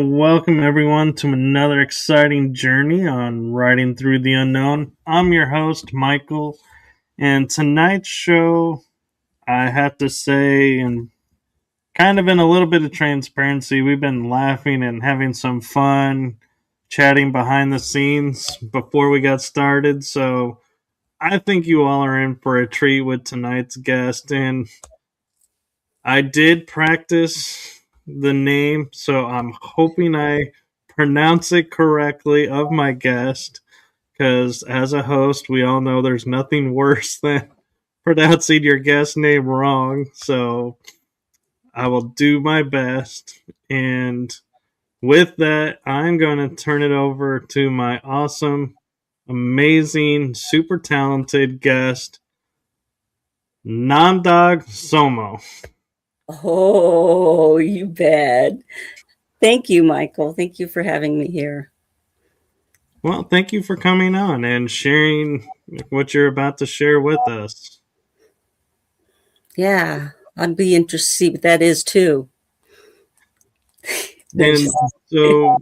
to welcome everyone to another exciting journey on Riding Through the Unknown. I'm your host, Michael, and tonight's show, I have to say, and kind of in a little bit of transparency, we've been laughing and having some fun chatting behind the scenes before we got started. So I think you all are in for a treat with tonight's guest. And I did practice the name, so I'm hoping I pronounce it correctly of my guest. Because as a host, we all know there's nothing worse than pronouncing your guest name wrong. So I will do my best. And with that, I'm going to turn it over to my awesome, amazing, super talented guest, Namdag Tsomo. Oh, you bet. Thank you, Michael. Thank you for having me here. Well, thank you for coming on and sharing what you're about to share with us. Yeah, I'd be interested to see what that is too. And so,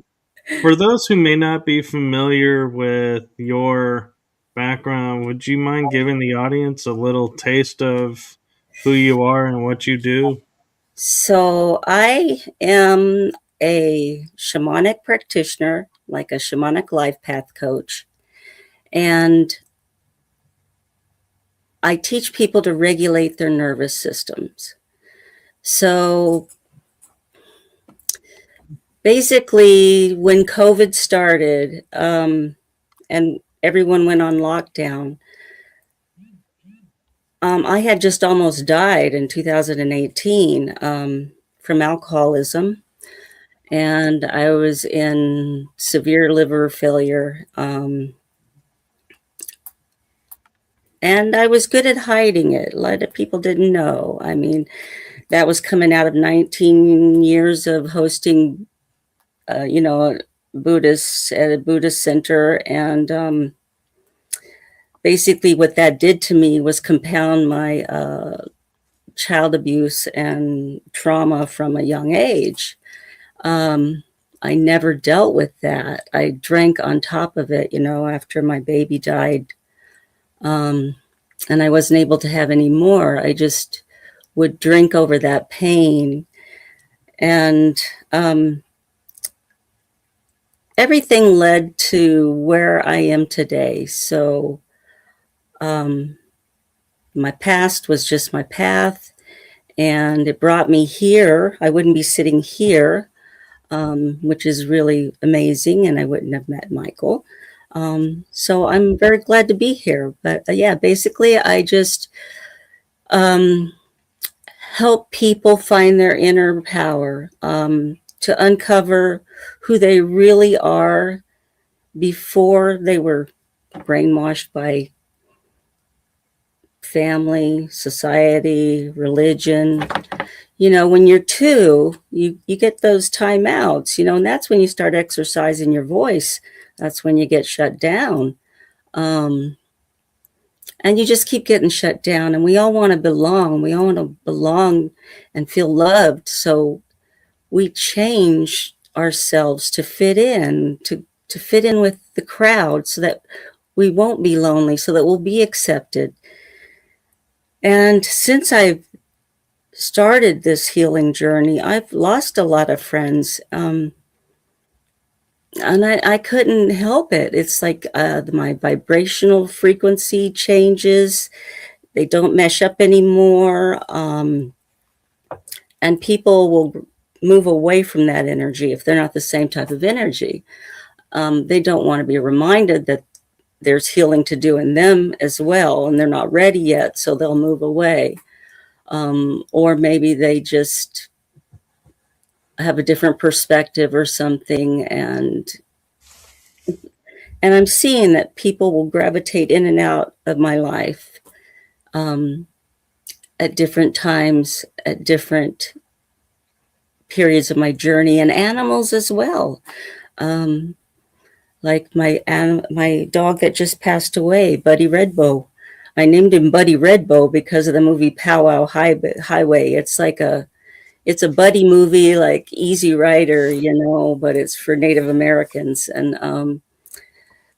for those who may not be familiar with your background, would you mind giving the audience a little taste of who you are and what you do? So I am a shamanic practitioner, like a shamanic life path coach. And I teach people to regulate their nervous systems. So basically, when COVID started and everyone went on lockdown, I had just almost died in 2018 from alcoholism, and I was in severe liver failure. And I was good at hiding it. A lot of people didn't know. I mean, that was coming out of 19 years of hosting, Buddhists at a Buddhist center. And basically what that did to me was compound my child abuse and trauma from a young age. I never dealt with that. I drank on top of it, after my baby died. And I wasn't able to have any more. I just would drink over that pain. And everything led to where I am today. So my past was just my path, and it brought me here. I wouldn't be sitting here, which is really amazing, and I wouldn't have met Michael. So I'm very glad to be here. But yeah, basically I just help people find their inner power, to uncover who they really are before they were brainwashed by family, society, religion. When you're two, you get those timeouts, and that's when you start exercising your voice. That's when you get shut down. And you just keep getting shut down. And we all want to belong. We all want to belong and feel loved. So we change ourselves to fit in, to fit in with the crowd so that we won't be lonely, so that we'll be accepted. And since I've started this healing journey, I've lost a lot of friends. And I couldn't help it. It's like my vibrational frequency changes. They don't mesh up anymore. And people will move away from that energy if they're not the same type of energy. They don't want to be reminded that there's healing to do in them as well, and they're not ready yet, so they'll move away. Or maybe they just have a different perspective or something, and I'm seeing that people will gravitate in and out of my life at different times, at different periods of my journey, and animals as well. Like my dog that just passed away, Buddy Redbow. I named him Buddy Redbow because of the movie Pow Wow Highway. It's like it's a buddy movie like Easy Rider, but it's for Native Americans. And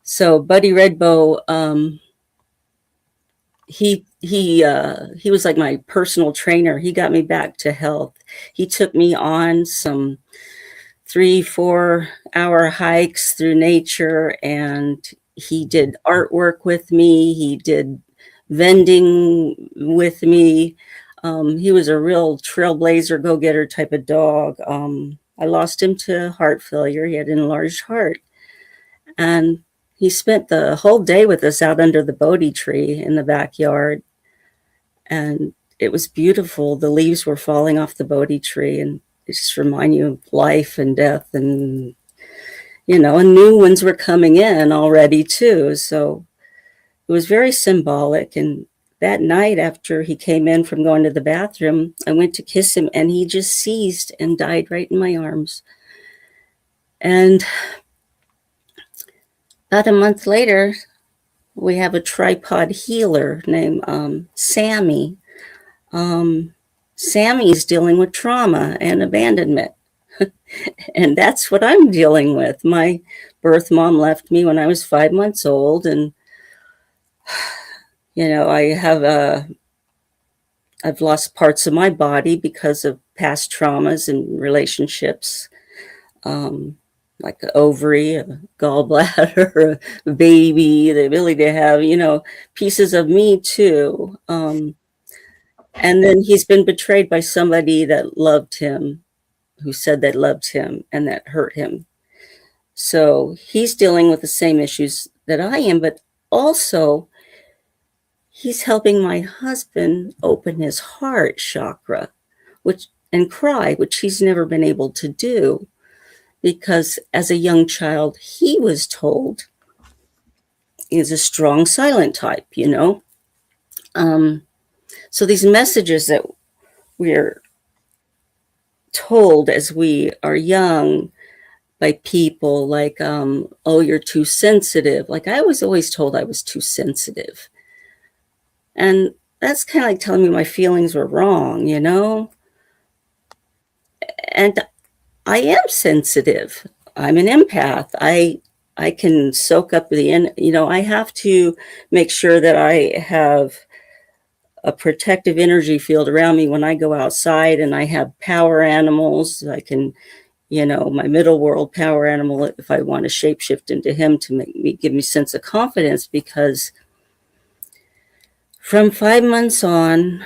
so Buddy Redbow, he was like my personal trainer. He got me back to health. He took me on some 3-4 hour hikes through nature, and he did artwork with me. He did vending with me. He was a real trailblazer, go-getter type of dog. I lost him to heart failure. He had an enlarged heart. And he spent the whole day with us out under the Bodhi tree in the backyard. And it was beautiful. The leaves were falling off the Bodhi tree, and it just reminded you of life and death. And, and new ones were coming in already, too. So it was very symbolic. And that night, after he came in from going to the bathroom, I went to kiss him, and he just seized and died right in my arms. And about a month later, we have a tripod healer named Sammy. Sammy's dealing with trauma and abandonment. And that's what I'm dealing with. My birth mom left me when I was 5 months old. And, I've lost parts of my body because of past traumas and relationships. Like an ovary, a gallbladder, a baby, the ability to have, pieces of me too. And then he's been betrayed by somebody that loved him, who said they loved him, and that hurt him. So he's dealing with the same issues that I am, but also he's helping my husband open his heart chakra, and cry, which he's never been able to do. Because as a young child, he was told he's a strong silent type, So these messages that we're told as we are young by people like, oh, you're too sensitive. Like I was always told I was too sensitive. And that's kind of like telling me my feelings were wrong, And I am sensitive. I'm an empath. I can soak up I have to make sure that I have a protective energy field around me when I go outside, and I have power animals. I can, my middle world power animal, if I want to shapeshift into him to give me sense of confidence, because from 5 months on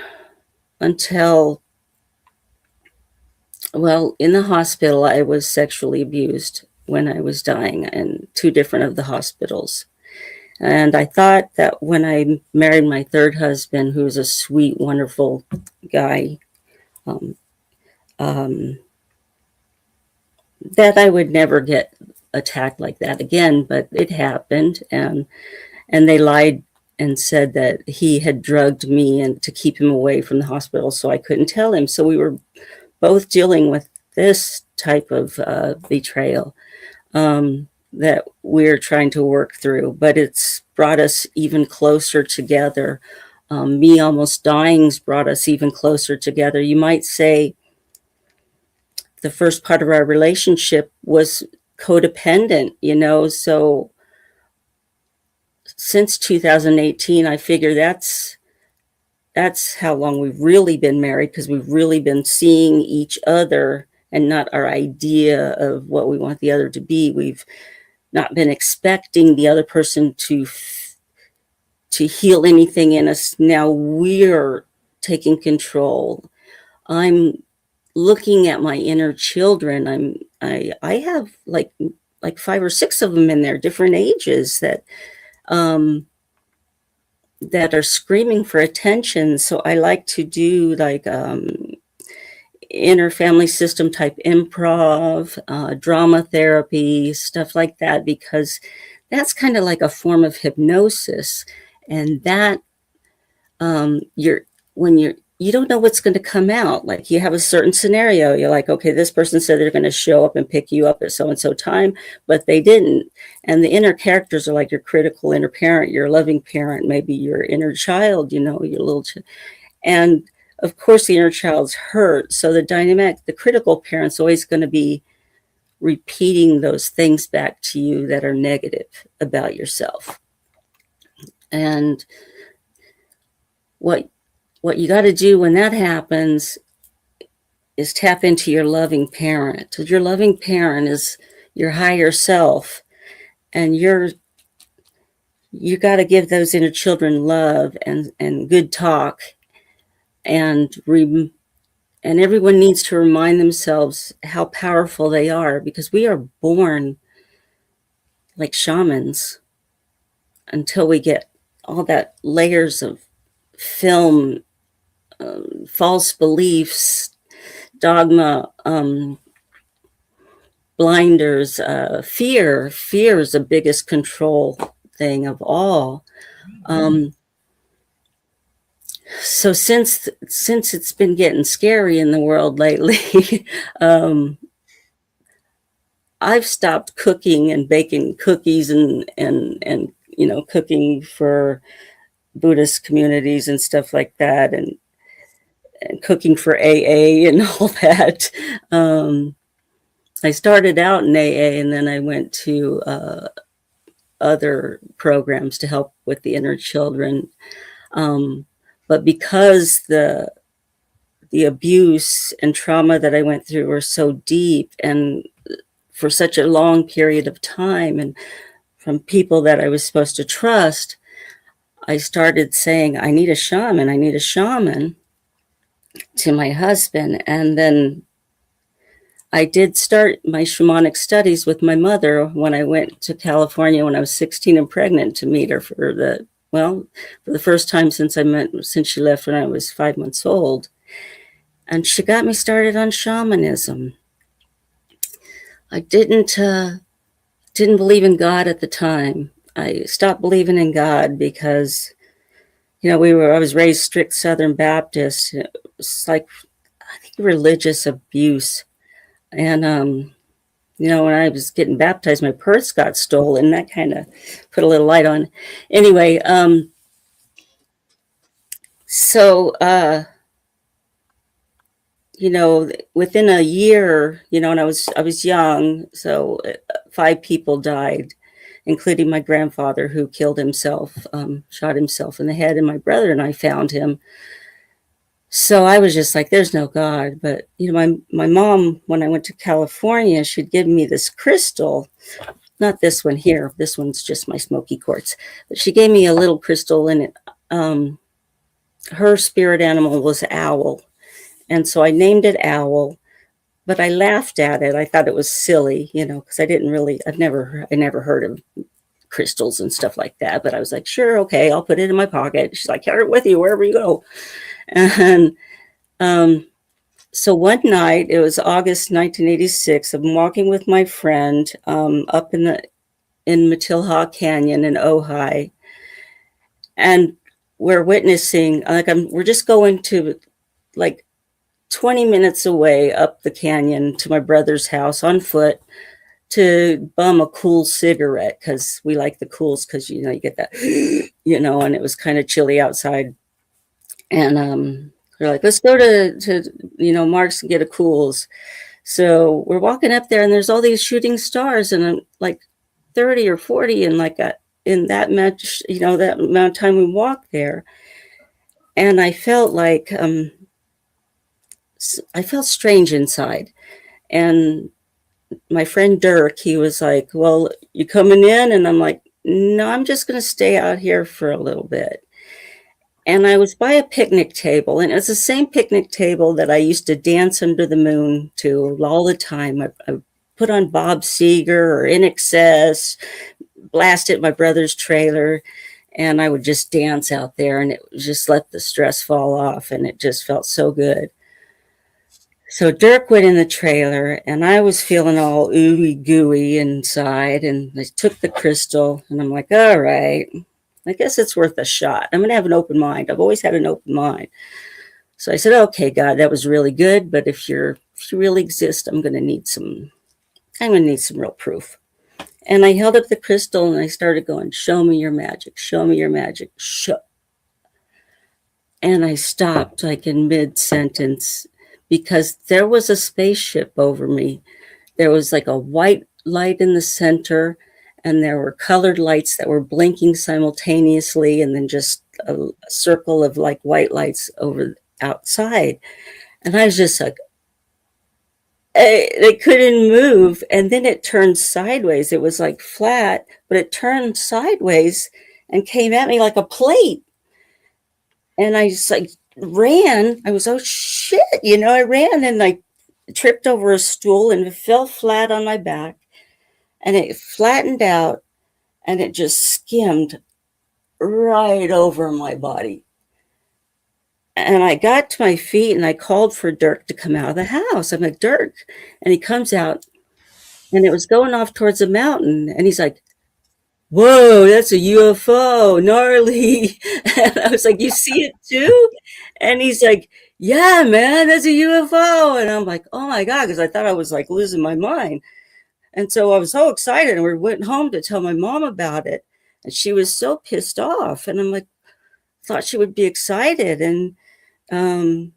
until, in the hospital, I was sexually abused when I was dying in 2 different of the hospitals. And I thought that when I married my third husband, who was a sweet, wonderful guy, that I would never get attacked like that again, but it happened. And they lied and said that he had drugged me and to keep him away from the hospital, so I couldn't tell him. So we were both dealing with this type of betrayal that we're trying to work through, but it's brought us even closer together. Me almost dying's brought us even closer together. You might say the first part of our relationship was codependent, so since 2018, I figure that's how long we've really been married, because we've really been seeing each other and not our idea of what we want the other to be. We've not been expecting the other person to heal anything in us. Now we're taking control. I'm looking at my inner children. I have like 5 or 6 of them in there, different ages, that are screaming for attention. So I like to do like inner family system type improv, drama therapy, stuff like that, because that's kind of like a form of hypnosis. And that you don't know what's going to come out. Like you have a certain scenario, you're like, okay, this person said they're going to show up and pick you up at so-and-so time, but they didn't. And the inner characters are like your critical inner parent, your loving parent, maybe your inner child, your little and of course, the inner child's hurt. So the dynamic, the critical parent's always going to be repeating those things back to you that are negative about yourself. And what you got to do when that happens is tap into your loving parent. Your loving parent is your higher self, and you got to give those inner children love and good talk, and everyone needs to remind themselves how powerful they are, because we are born like shamans until we get all that layers of film, false beliefs, dogma, blinders, fear. Fear is the biggest control thing of all. So since it's been getting scary in the world lately, I've stopped cooking and baking cookies and cooking for Buddhist communities and stuff like that, and cooking for AA and all that. I started out in AA, and then I went to other programs to help with the inner children. But because the abuse and trauma that I went through were so deep and for such a long period of time, and from people that I was supposed to trust, I started saying, I need a shaman to my husband. And then I did start my shamanic studies with my mother when I went to California when I was 16 and pregnant, to meet her for the first time since she left when I was 5 months old. And she got me started on shamanism. I didn't believe in God at the time. I stopped believing in God because, I was raised strict Southern Baptist. It was like, I think, religious abuse. And, when I was getting baptized, my purse got stolen. That kind of put a little light on. Anyway, within a year, and I was young, so 5 people died, including my grandfather, who killed himself, shot himself in the head, and my brother and I found him. So I was just like, there's no God. But, my mom, when I went to California, she'd give me this crystal, not this one here. This one's just my smoky quartz. But she gave me a little crystal, and her spirit animal was owl. And so I named it Owl, but I laughed at it. I thought it was silly, because I never heard of crystals and stuff like that. But I was like, sure, okay, I'll put it in my pocket. She's like, carry it with you wherever you go. And so one night, it was August 1986, I'm walking with my friend up in Matilha Canyon in Ojai. And we're witnessing, we're just going to 20 minutes away up the canyon to my brother's house on foot to bum a cool cigarette, because we like the cools, because you get that and it was kind of chilly outside, and we're like, let's go to Mark's and get a cools. So we're walking up there, and there's all these shooting stars, and like 30 or 40, and in that much that amount of time we walked there, and I felt like I felt strange inside. And my friend Dirk, he was like, well, you coming in? And I'm like, no, I'm just going to stay out here for a little bit. And I was by a picnic table, and it was the same picnic table that I used to dance under the moon to all the time. I put on Bob Seger or In Excess, blast at my brother's trailer, and I would just dance out there, and it just let the stress fall off, and it just felt so good. So Dirk went in the trailer, and I was feeling all ooey gooey inside, and I took the crystal, and I'm like, all right, I guess it's worth a shot. I'm going to have an open mind. I've always had an open mind. So I said, okay, God, that was really good, but if you really exist, I'm going to need some real proof. And I held up the crystal, and I started going, show me your magic, show me your magic, show. And I stopped like in mid sentence because there was a spaceship over me. There was like a white light in the center, and there were colored lights that were blinking simultaneously, and then just a circle of like white lights over outside. And I was just like, they couldn't move. And then it turned sideways. It was like flat, but it turned sideways and came at me like a plate. And I just like ran. I was, oh shit, I ran and I tripped over a stool and fell flat on my back, and it flattened out and it just skimmed right over my body. And I got to my feet and I called for Dirk to come out of the house. I'm like, Dirk. And he comes out and it was going off towards the mountain. And he's like, whoa, that's a UFO, gnarly. And I was like, you see it too? And he's like, yeah, man, that's a UFO. And I'm like, oh my God, because I thought I was like losing my mind. And so I was so excited, and we went home to tell my mom about it. And she was so pissed off. And I'm like, thought she would be excited. And um,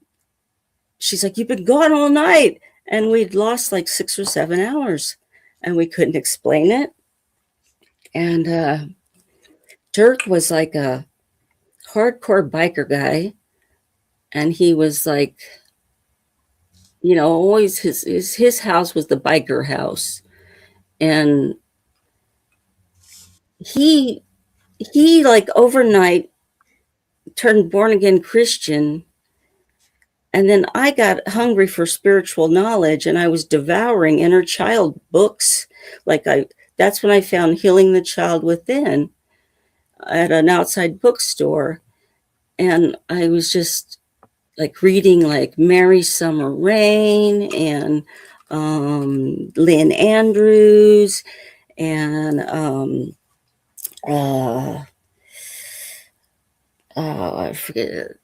she's like, you've been gone all night. And we'd lost like 6 or 7 hours, and we couldn't explain it. And Dirk was like a hardcore biker guy. And he was like, always his house was the biker house. And he like overnight turned born again Christian. And then I got hungry for spiritual knowledge, and I was devouring inner child books. That's when I found Healing the Child Within at an outside bookstore. And I was just like reading like Mary Summer Rain and Lynn Andrews and I forget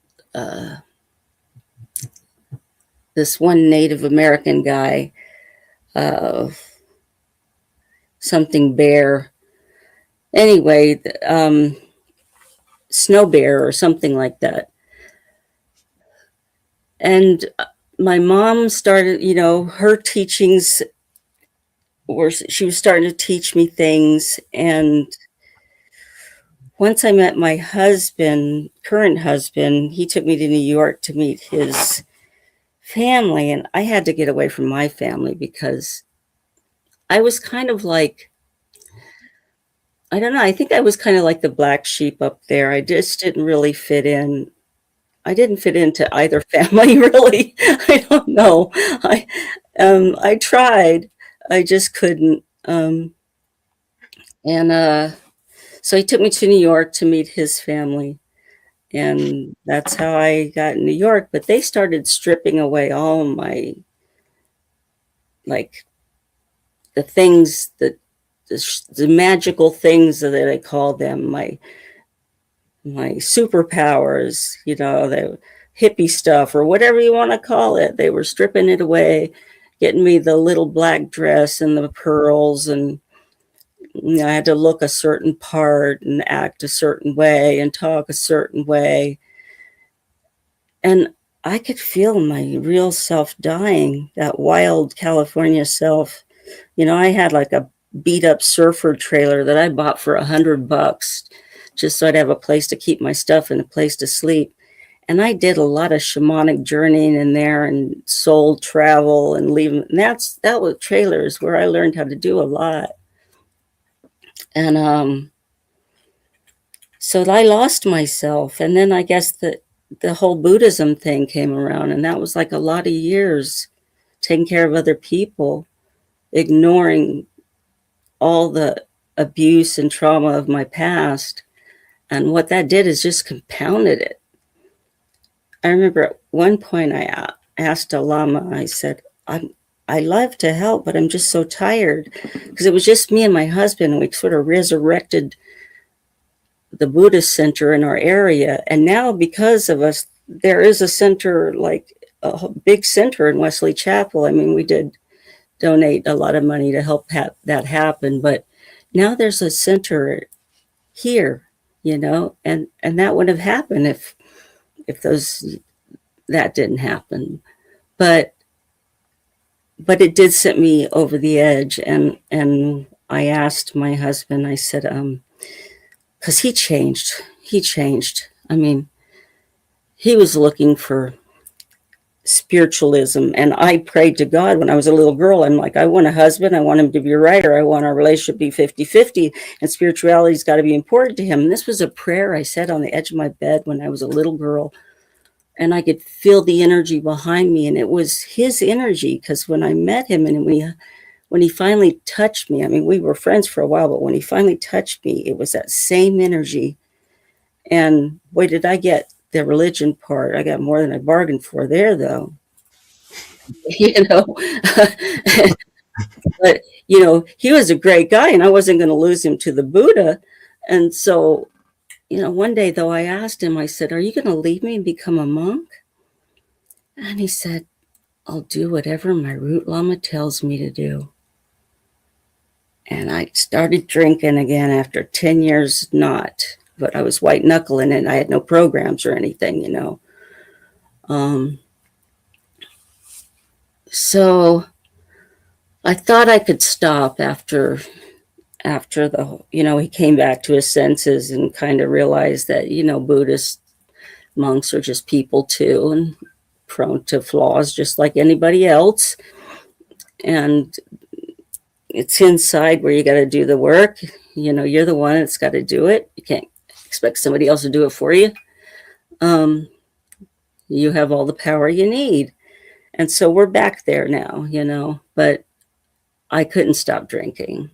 this one Native American guy, something bear. Anyway, Snow Bear or something like that. And my mom started, her teachings she was starting to teach me things. And once I met my husband, current husband, he took me to New York to meet his family. And I had to get away from my family because I was kind of like, I don't know, I think I was kind of like the black sheep up there. I just didn't really fit in. I didn't fit into either family, really. I don't know. I tried. I just couldn't. And so he took me to New York to meet his family. And that's how I got in New York. But they started stripping away all my, like, the things that, the magical things that I call them, my superpowers, the hippie stuff or whatever you want to call it. They were stripping it away, getting me the little black dress and the pearls, and I had to look a certain part and act a certain way and talk a certain way. And I could feel my real self dying, that wild California self. I had like a beat up surfer trailer that I bought for $100 just so I'd have a place to keep my stuff and a place to sleep. And I did a lot of shamanic journeying in there and soul travel and leaving. And that was trailers where I learned how to do a lot. And so I lost myself. And then I guess the whole Buddhism thing came around, and that was like a lot of years taking care of other people, ignoring all the abuse and trauma of my past. And what that did is just compounded it. I remember at one point I asked a lama, I said, I love to help, but I'm just so tired. Because it was just me and my husband, and we sort of resurrected the Buddhist center in our area. And now because of us, there is a center, like a big center in Wesley Chapel. I mean, we did donate a lot of money to help that happen. But now there's a center here, and that would have happened if if that didn't happen. But it did set me over the edge, and I asked my husband, I said, because he changed. I mean, he was looking for spiritualism, and I prayed to God when I was a little girl. I'm like, I want a husband, I want him to be right, or I want our relationship to be 50-50, and spirituality's got to be important to him. And this was a prayer I said on the edge of my bed when I was a little girl, and I could feel the energy behind me, and it was his energy. Because when I met him, and when he finally touched me, I mean, we were friends for a while, but when he finally touched me, it was that same energy. And boy, did I get the religion part. I got more than I bargained for there, though. you know, but he was a great guy, and I wasn't going to lose him to the Buddha. And so, one day though, I asked him, I said, "Are you going to leave me and become a monk?" And he said, "I'll do whatever my root lama tells me to do." And I started drinking again after 10 years not, but I was white knuckling it. I had no programs or anything. So I thought I could stop after he came back to his senses and kind of realized that, Buddhist monks are just people too, and prone to flaws just like anybody else. And it's inside where you got to do the work. You're the one that's got to do it. You can't expect somebody else to do it for you. You have all the power you need. And so we're back there now, but I couldn't stop drinking.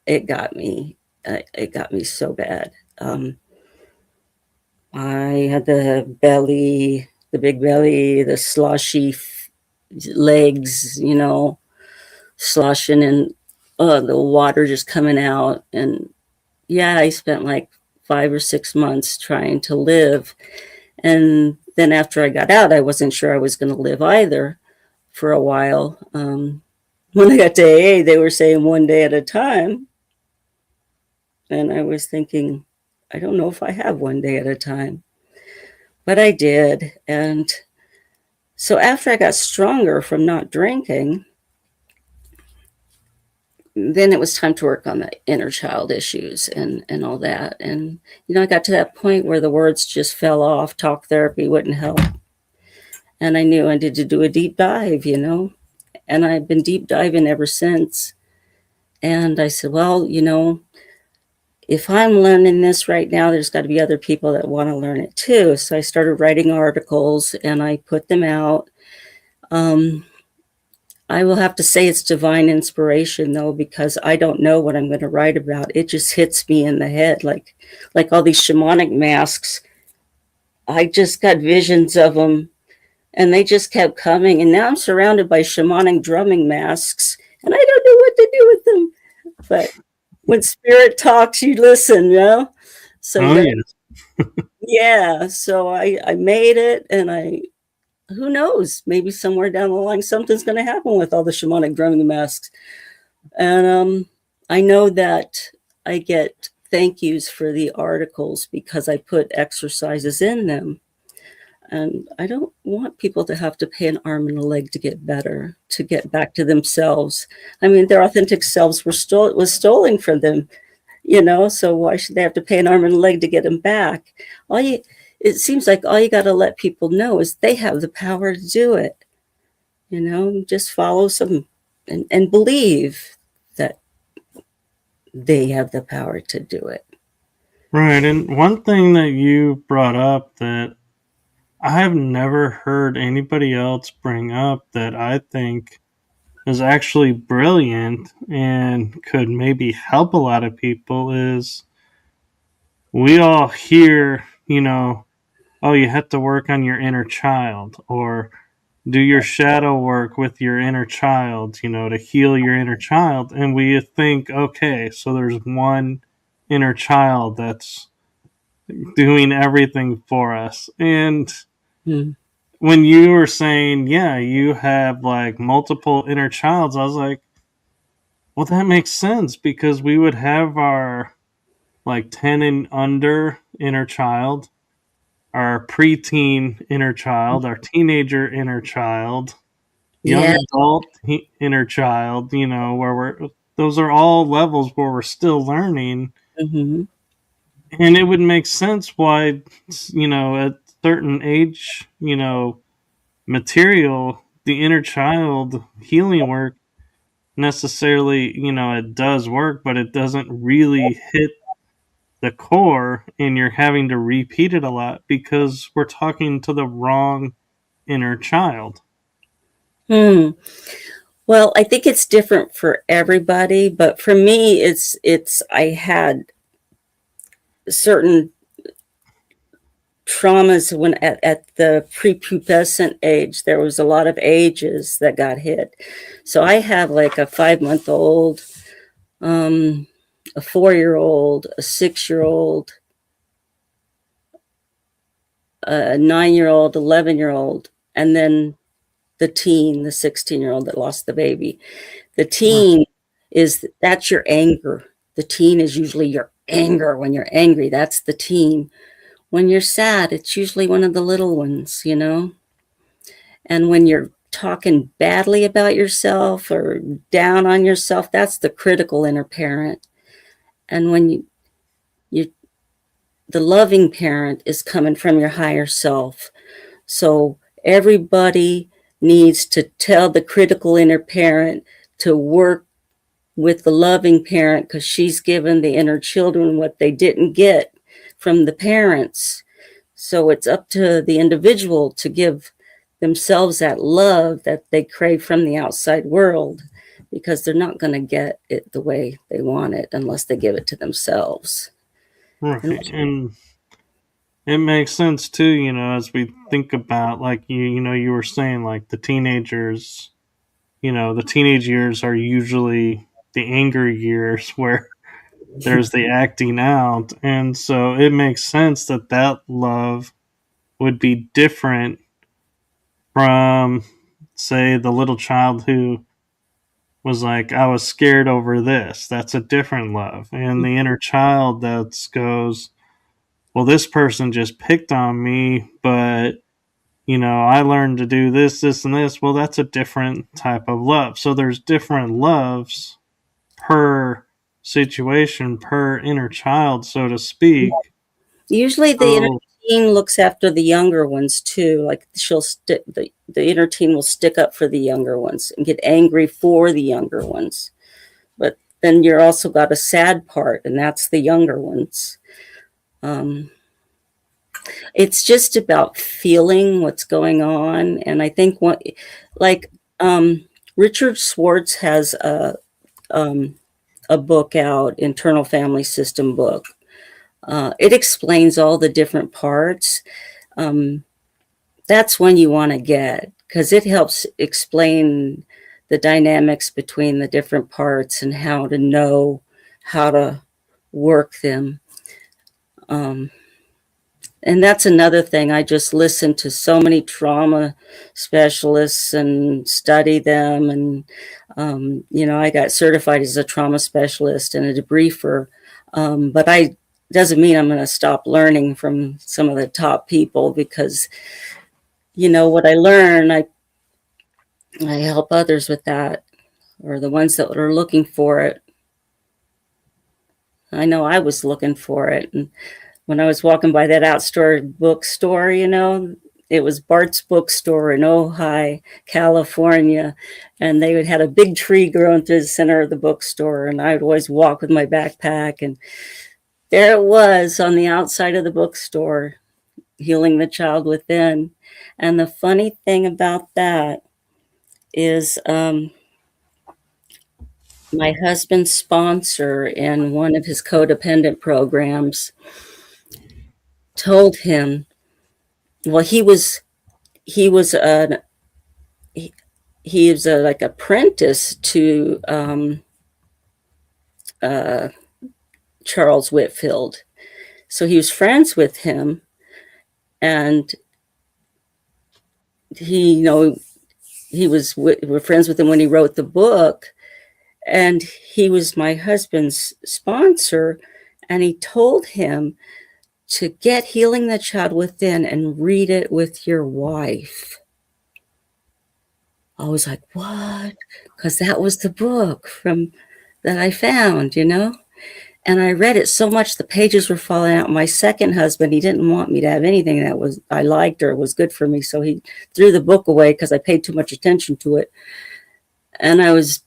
It got me so bad. I had the big belly, the sloshy legs, sloshing, and the water just coming out. And yeah, I spent like 5 or 6 months trying to live. And then after I got out, I wasn't sure I was going to live either for a while. When I got to AA, they were saying one day at a time. And I was thinking, I don't know if I have one day at a time. But I did. And so after I got stronger from not drinking, then it was time to work on the inner child issues and all that. And, I got to that point where the words just fell off. Talk therapy wouldn't help. And I knew I needed to do a deep dive, and I've been deep diving ever since. And I said, well, if I'm learning this right now, there's got to be other people that want to learn it too. So I started writing articles and I put them out. I will have to say it's divine inspiration though, because I don't know what I'm going to write about. It just hits me in the head, like all these shamanic masks. I just got visions of them, and they just kept coming. And now I'm surrounded by shamanic drumming masks, and I don't know what to do with them. But when spirit talks, you listen, So yeah. So I made it, and who knows? Maybe somewhere down the line, something's going to happen with all the shamanic drumming masks. And I know that I get thank yous for the articles because I put exercises in them. And I don't want people to have to pay an arm and a leg to get better, to get back to themselves. I mean, their authentic selves was stolen from them, so why should they have to pay an arm and a leg to get them back? It seems like all you got to let people know is they have the power to do it. Just follow some and believe that they have the power to do it. Right. And one thing that you brought up that I have never heard anybody else bring up that I think is actually brilliant and could maybe help a lot of people is we all hear, oh, you have to work on your inner child or do your shadow work with your inner child, to heal your inner child. And we think, okay, so there's one inner child that's doing everything for us. And when you were saying, yeah, you have like multiple inner childs, I was like, well, that makes sense because we would have our like 10 and under inner child, our preteen inner child, our teenager inner child, young Yeah. adult inner child, where those are all levels where we're still learning. Mm-hmm. And it would make sense why, at certain age, material, the inner child healing work necessarily, it does work, but it doesn't really hit the core, and you're having to repeat it a lot because we're talking to the wrong inner child. Hmm. Well, I think it's different for everybody, but for me, it's I had certain traumas when at the prepubescent age. There was a lot of ages that got hit. So I have like a 5-month-old, um, a 4-year-old, a 6-year-old, a 9-year-old, 11-year-old, and then the teen, the 16-year-old that lost the baby. The teen that's your anger. The teen is usually your anger. When you're angry, that's the teen. When you're sad, it's usually one of the little ones, And when you're talking badly about yourself or down on yourself, that's the critical inner parent. And when you the loving parent is coming from your higher self. So everybody needs to tell the critical inner parent to work with the loving parent, because she's given the inner children what they didn't get from the parents. So it's up to the individual to give themselves that love that they crave from the outside world, because they're not going to get it the way they want it unless they give it to themselves. And Right. And it makes sense too, as we think about, like, you were saying, like, the teenagers, the teenage years are usually the anger years where there's the acting out. And so it makes sense that that love would be different from, say, the little child who was like, I was scared over this. That's a different love. And the inner child that goes, well, this person just picked on me, but I learned to do this, this, and this. Well, that's a different type of love. So there's different loves per situation, per inner child, so to speak. usually the inner So, teen looks after the younger ones too. Like the inner teen will stick up for the younger ones and get angry for the younger ones. But then you're also got a sad part, and that's the younger ones. Um, it's just about feeling what's going on. And I think like um, Richard Schwartz has a book out, Internal Family System book. It explains all the different parts. Um, that's one you want to get, because it helps explain the dynamics between the different parts and how to know how to work them. Um, and that's another thing. I just listen to so many trauma specialists and study them. And, I got certified as a trauma specialist and a debriefer. But doesn't mean I'm going to stop learning from some of the top people, because, what I learn, I help others with that, or the ones that are looking for it. I know I was looking for it. And when I was walking by that outdoor bookstore, it was Bart's Bookstore in Ojai, California. And they had a big tree growing through the center of the bookstore. And I would always walk with my backpack. And there it was on the outside of the bookstore, healing the child within. And the funny thing about that is my husband's sponsor in one of his codependent programs told him, well, he was a like apprentice to uh, Charles Whitfield. So he was friends with him, and we're friends with him when he wrote the book, and he was my husband's sponsor, and he told him to get Healing the Child Within and read it with your wife. I was like, what? Because that was the book that I found, And I read it so much the pages were falling out. My second husband, he didn't want me to have anything that I liked or was good for me, so he threw the book away because I paid too much attention to it. And I was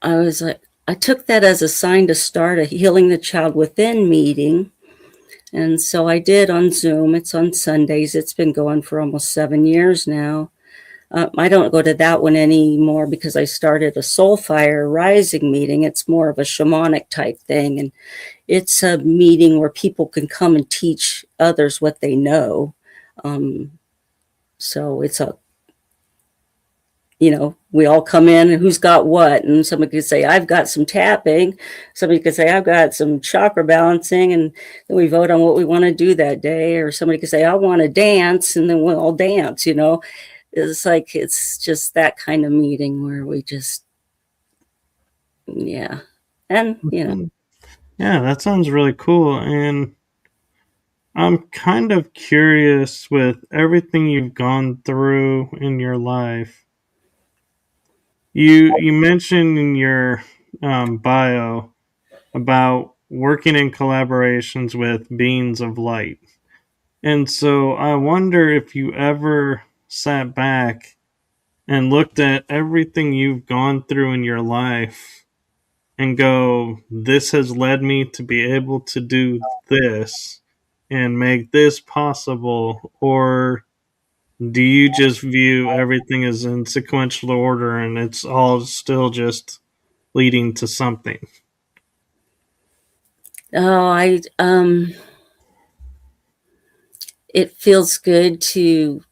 like, I took that as a sign to start a Healing the Child Within meeting. And so I did on Zoom. It's on Sundays. It's been going for almost 7 years now. I don't go to that one anymore because I started a Soul Fire Rising meeting. It's more of a shamanic type thing. And it's a meeting where people can come and teach others what they know. So it's we all come in and who's got what. And somebody could say, I've got some tapping. Somebody could say, I've got some chakra balancing. And then we vote on what we want to do that day. Or somebody could say, I want to dance. And then we'll all dance, It's like, it's just that kind of meeting where we just, yeah. And, Yeah, that sounds really cool. And I'm kind of curious with everything you've gone through in your life. You mentioned in your bio about working in collaborations with beings of light. And so I wonder if you ever sat back and looked at everything you've gone through in your life and go, this has led me to be able to do this and make this possible, or do you just view everything as in sequential order and it's all still just leading to something? It feels good to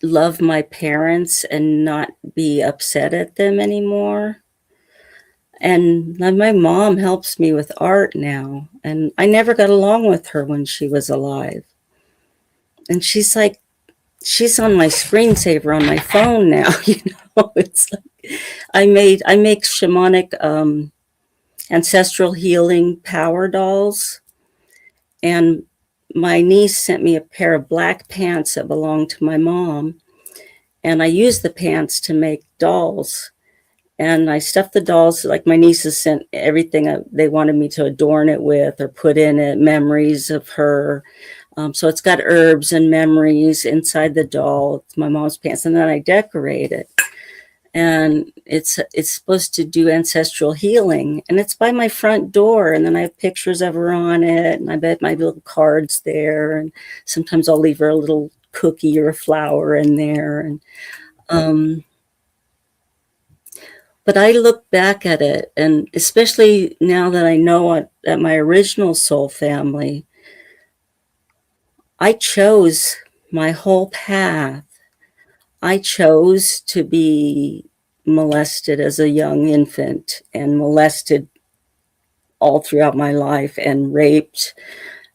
love my parents and not be upset at them anymore. And my mom helps me with art now. And I never got along with her when she was alive. And she's on my screensaver on my phone now. It's like I make shamanic ancestral healing power dolls. And my niece sent me a pair of black pants that belonged to my mom. And I used the pants to make dolls. And I stuffed the dolls, like my nieces sent everything they wanted me to adorn it with or put in it, memories of her. So it's got herbs and memories inside the doll. It's my mom's pants. And then I decorate it. And it's supposed to do ancestral healing. And it's by my front door. And then I have pictures of her on it. And I bet my little cards there. And sometimes I'll leave her a little cookie or a flower in there. And but I look back at it, and especially now that I know at my original soul family, I chose my whole path. I chose to be molested as a young infant and molested all throughout my life and raped.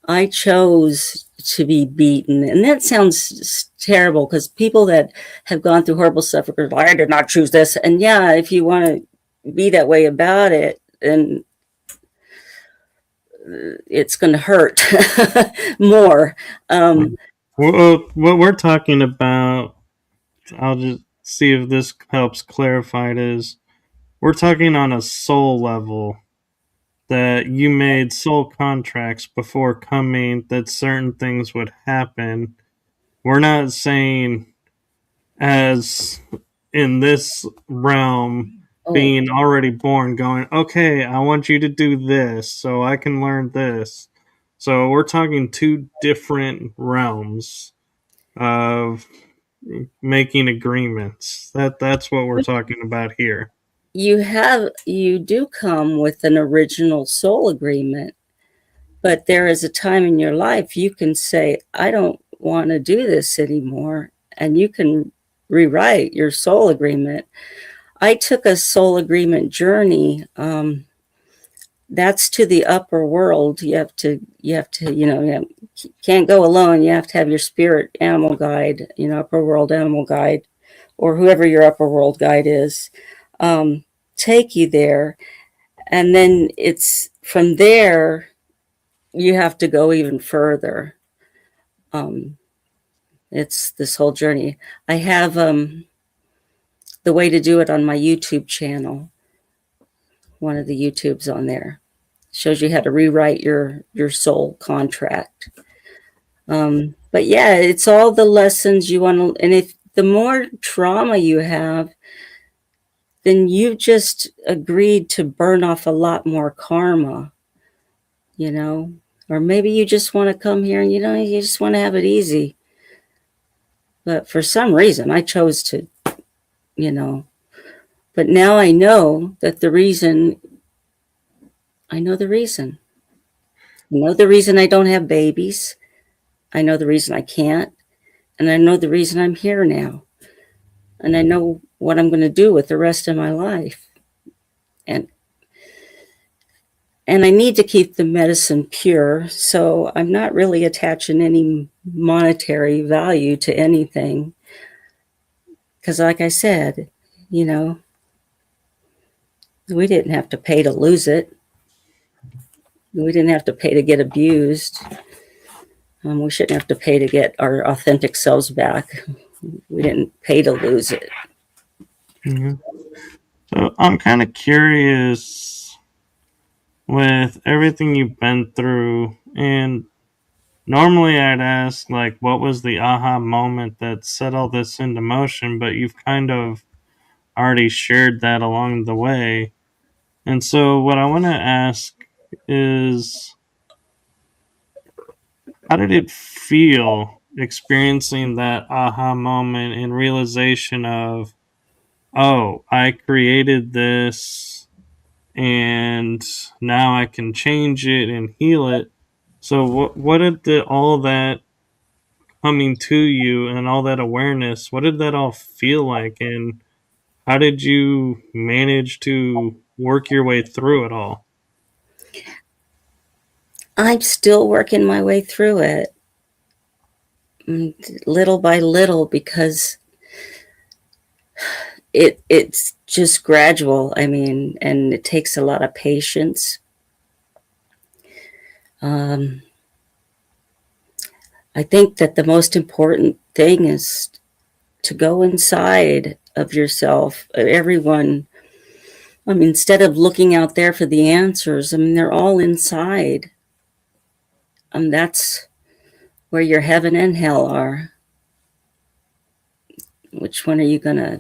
I chose to be beaten. And that sounds terrible because people that have gone through horrible stuff are like, I did not choose this. And yeah, if you want to be that way about it, then it's going to hurt more. Well, what we're talking about, I'll just see if this helps clarify it, is we're talking on a soul level that you made soul contracts before coming that certain things would happen. We're not saying as in this realm being already born going, okay, I want you to do this so I can learn this. So we're talking two different realms of making agreements. That's what we're talking about here. You do come with an original soul agreement, but there is a time in your life you can say, I don't want to do this anymore, and you can rewrite your soul agreement. I took a soul agreement journey. That's to the upper world. You can't go alone. You have to have your spirit animal guide, upper world animal guide, or whoever your upper world guide is, take you there. And then it's from there, you have to go even further. It's this whole journey. I have the way to do it on my YouTube channel. One of the YouTubes on there shows you how to rewrite your soul contract. But yeah, it's all the lessons you want to, and if the more trauma you have, then you just agreed to burn off a lot more karma, you know? Or maybe you just want to come here and, you just want to have it easy. But for some reason, I chose to, you know. But now I know that I know the reason. I know the reason I don't have babies. I know the reason I can't. And I know the reason I'm here now. And I know what I'm going to do with the rest of my life. And I need to keep the medicine pure, so I'm not really attaching any monetary value to anything. Because like I said, we didn't have to pay to lose it. We didn't have to pay to get abused. We shouldn't have to pay to get our authentic selves back. We didn't pay to lose it. Mm-hmm. So I'm kind of curious with everything you've been through, and normally I'd ask, like, what was the aha moment that set all this into motion, but you've kind of already shared that along the way. And so what I want to ask is, how did it feel experiencing that aha moment and realization of, oh, I created this and now I can change it and heal it. So what did all that coming to you and all that awareness, what did that all feel like, and how did you manage to work your way through it all? I'm still working my way through it, little by little, because it's just gradual. I mean, and it takes a lot of patience. I think that the most important thing is to go inside of yourself. Everyone, I mean, instead of looking out there for the answers, I mean, they're all inside. That's where your heaven and hell are. Which one are you going to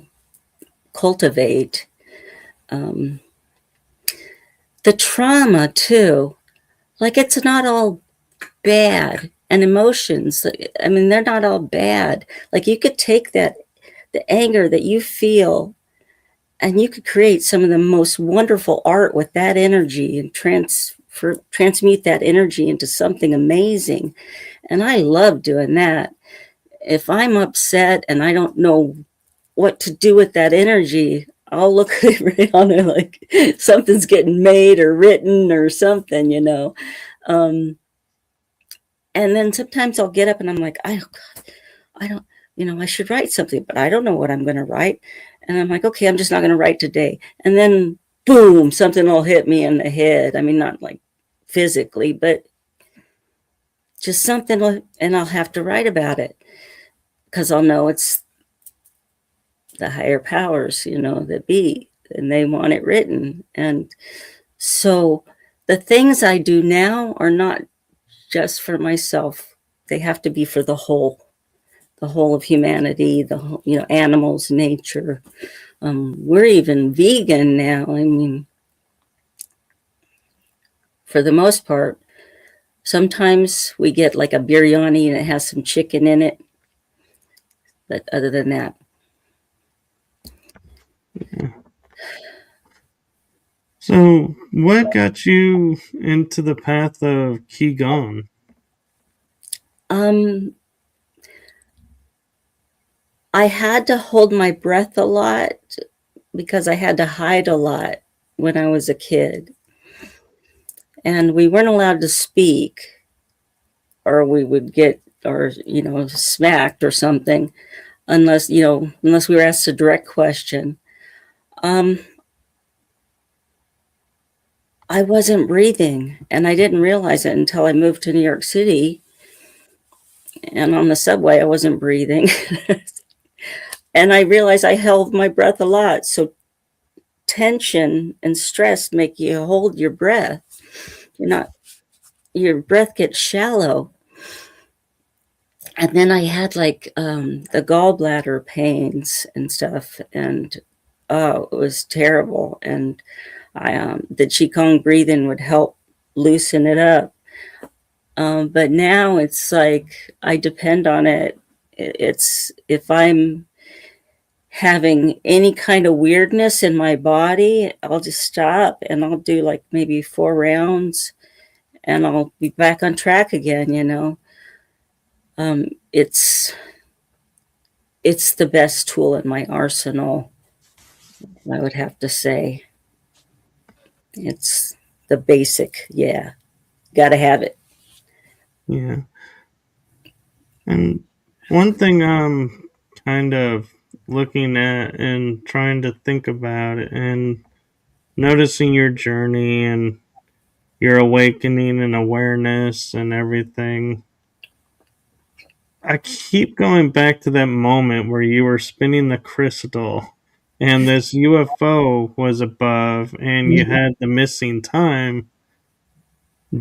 cultivate? The trauma, too. Like, it's not all bad. And emotions, I mean, they're not all bad. Like, you could take the anger that you feel, and you could create some of the most wonderful art with that energy and transmute that energy into something amazing. And I love doing that. If I'm upset and I don't know what to do with that energy, I'll look around and like something's getting made or written or something. And then sometimes I'll get up and I'm like, I don't, I should write something, but I don't know what I'm going to write. And I'm like, okay, I'm just not going to write today. And then boom, something will hit me in the head. I mean, not like physically, but just something, and I'll have to write about it because I'll know it's the higher powers, that be, and they want it written. And so the things I do now are not just for myself. They have to be for the whole of humanity, the whole, animals, nature. We're even vegan now. I mean, for the most part, sometimes we get like a biryani and it has some chicken in it. But other than that. So what got you into the path of qigong? I had to hold my breath a lot because I had to hide a lot when I was a kid. And we weren't allowed to speak, or we would get, or, smacked or something, unless we were asked a direct question. I wasn't breathing, and I didn't realize it until I moved to New York City. And on the subway, I wasn't breathing. And I realized I held my breath a lot. So tension and stress make you hold your breath. You're not, your breath gets shallow. And then I had like the gallbladder pains and stuff, and oh, it was terrible. And the qigong breathing would help loosen it up. But now it's like I depend on it. It's if I'm having any kind of weirdness in my body, I'll just stop and I'll do like maybe 4 rounds, and I'll be back on track again. Um, it's it's the best tool in my arsenal. I would have to say it's the basic. Yeah, got to have it. Yeah. And one thing I'm kind of looking at and trying to think about it and noticing your journey and your awakening and awareness and everything. I keep going back to that moment where you were spinning the crystal and this UFO was above and you had the missing time.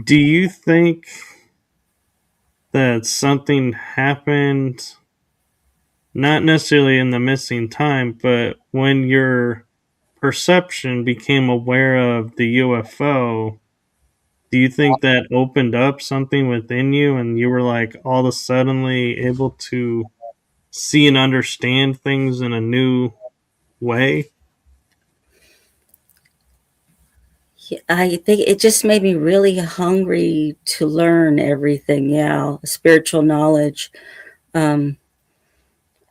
Do you think that something happened, not necessarily in the missing time, but when your perception became aware of the UFO? Do you think that opened up something within you and you were like all of a suddenly able to see and understand things in a new way? I think it just made me really hungry to learn everything. Yeah, spiritual knowledge. Um,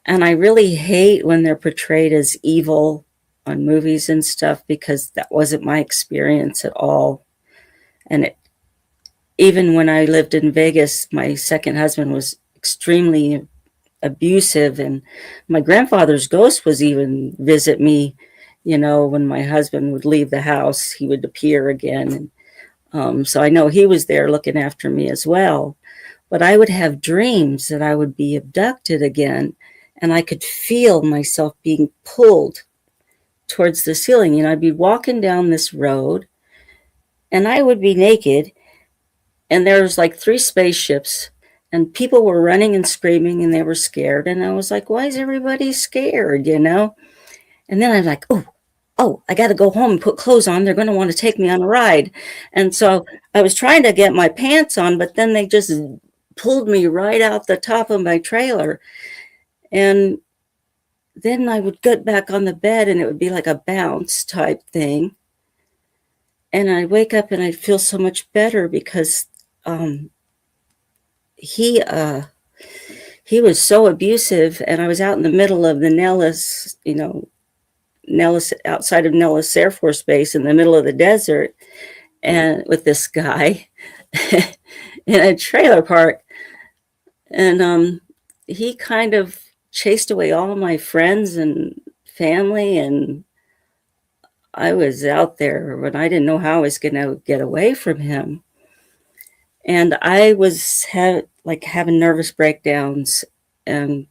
and I really hate when they're portrayed as evil on movies and stuff, because that wasn't my experience at all. And even when I lived in Vegas, my second husband was extremely abusive, and my grandfather's ghost was even visit me. When my husband would leave the house, he would appear again. And so I know he was there looking after me as well. But I would have dreams that I would be abducted again, and I could feel myself being pulled towards the ceiling. I'd be walking down this road, and I would be naked, and there was like 3 spaceships, and people were running and screaming, and they were scared. And I was like, why is everybody scared? And then I'm like, oh, I got to go home and put clothes on. They're going to want to take me on a ride. And so I was trying to get my pants on, but then they just pulled me right out the top of my trailer. And then I would get back on the bed, and it would be like a bounce type thing. And I'd wake up and I'd feel so much better, because he he was so abusive, and I was out in the middle of the Nellis, outside of Nellis Air Force Base, in the middle of the desert, and with this guy in a trailer park. And he kind of chased away all my friends and family, and I was out there when I didn't know how I was going to get away from him. And I was having nervous breakdowns, and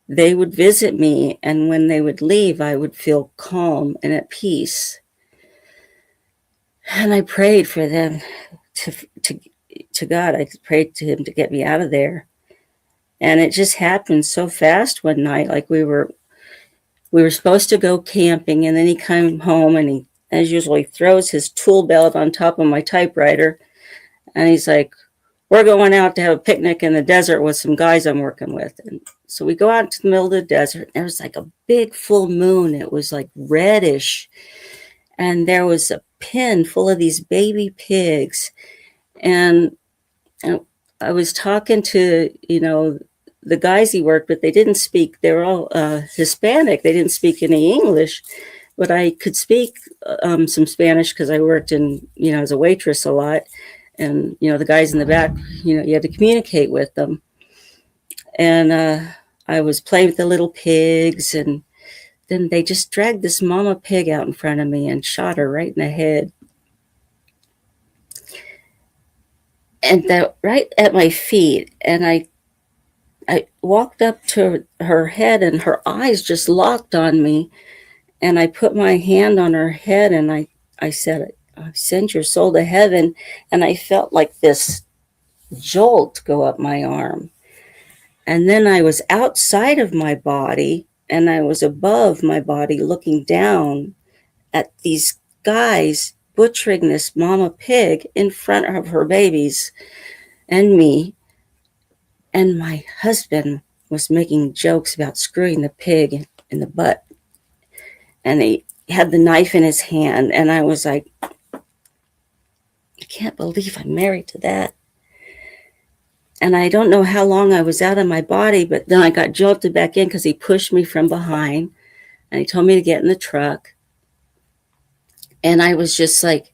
they would visit me, and when they would leave, I would feel calm and at peace. And I prayed for them to God. I prayed to him to get me out of there. And it just happened so fast one night. Like we were supposed to go camping, and then he came home, and he, as usual, he throws his tool belt on top of my typewriter, and he's like, we're going out to have a picnic in the desert with some guys I'm working with. And so we go out to the middle of the desert, and there was like a big full moon. It was like reddish, and there was a pen full of these baby pigs. And I was talking to, the guys he worked with. They didn't speak, they were all Hispanic. They didn't speak any English, but I could speak some Spanish, because I worked in, as a waitress a lot. And, the guys in the back, you had to communicate with them. And I was playing with the little pigs, and then they just dragged this mama pig out in front of me and shot her right in the head. and right at my feet. And I walked up to her head, and her eyes just locked on me. And I put my hand on her head, and I said, I send your soul to heaven. And I felt like this jolt go up my arm. And then I was outside of my body, and I was above my body looking down at these guys butchering this mama pig in front of her babies and me. And my husband was making jokes about screwing the pig in the butt. And he had the knife in his hand. And I was like, I can't believe I'm married to that. And I don't know how long I was out of my body, but then I got jolted back in because he pushed me from behind and he told me to get in the truck. And I was just like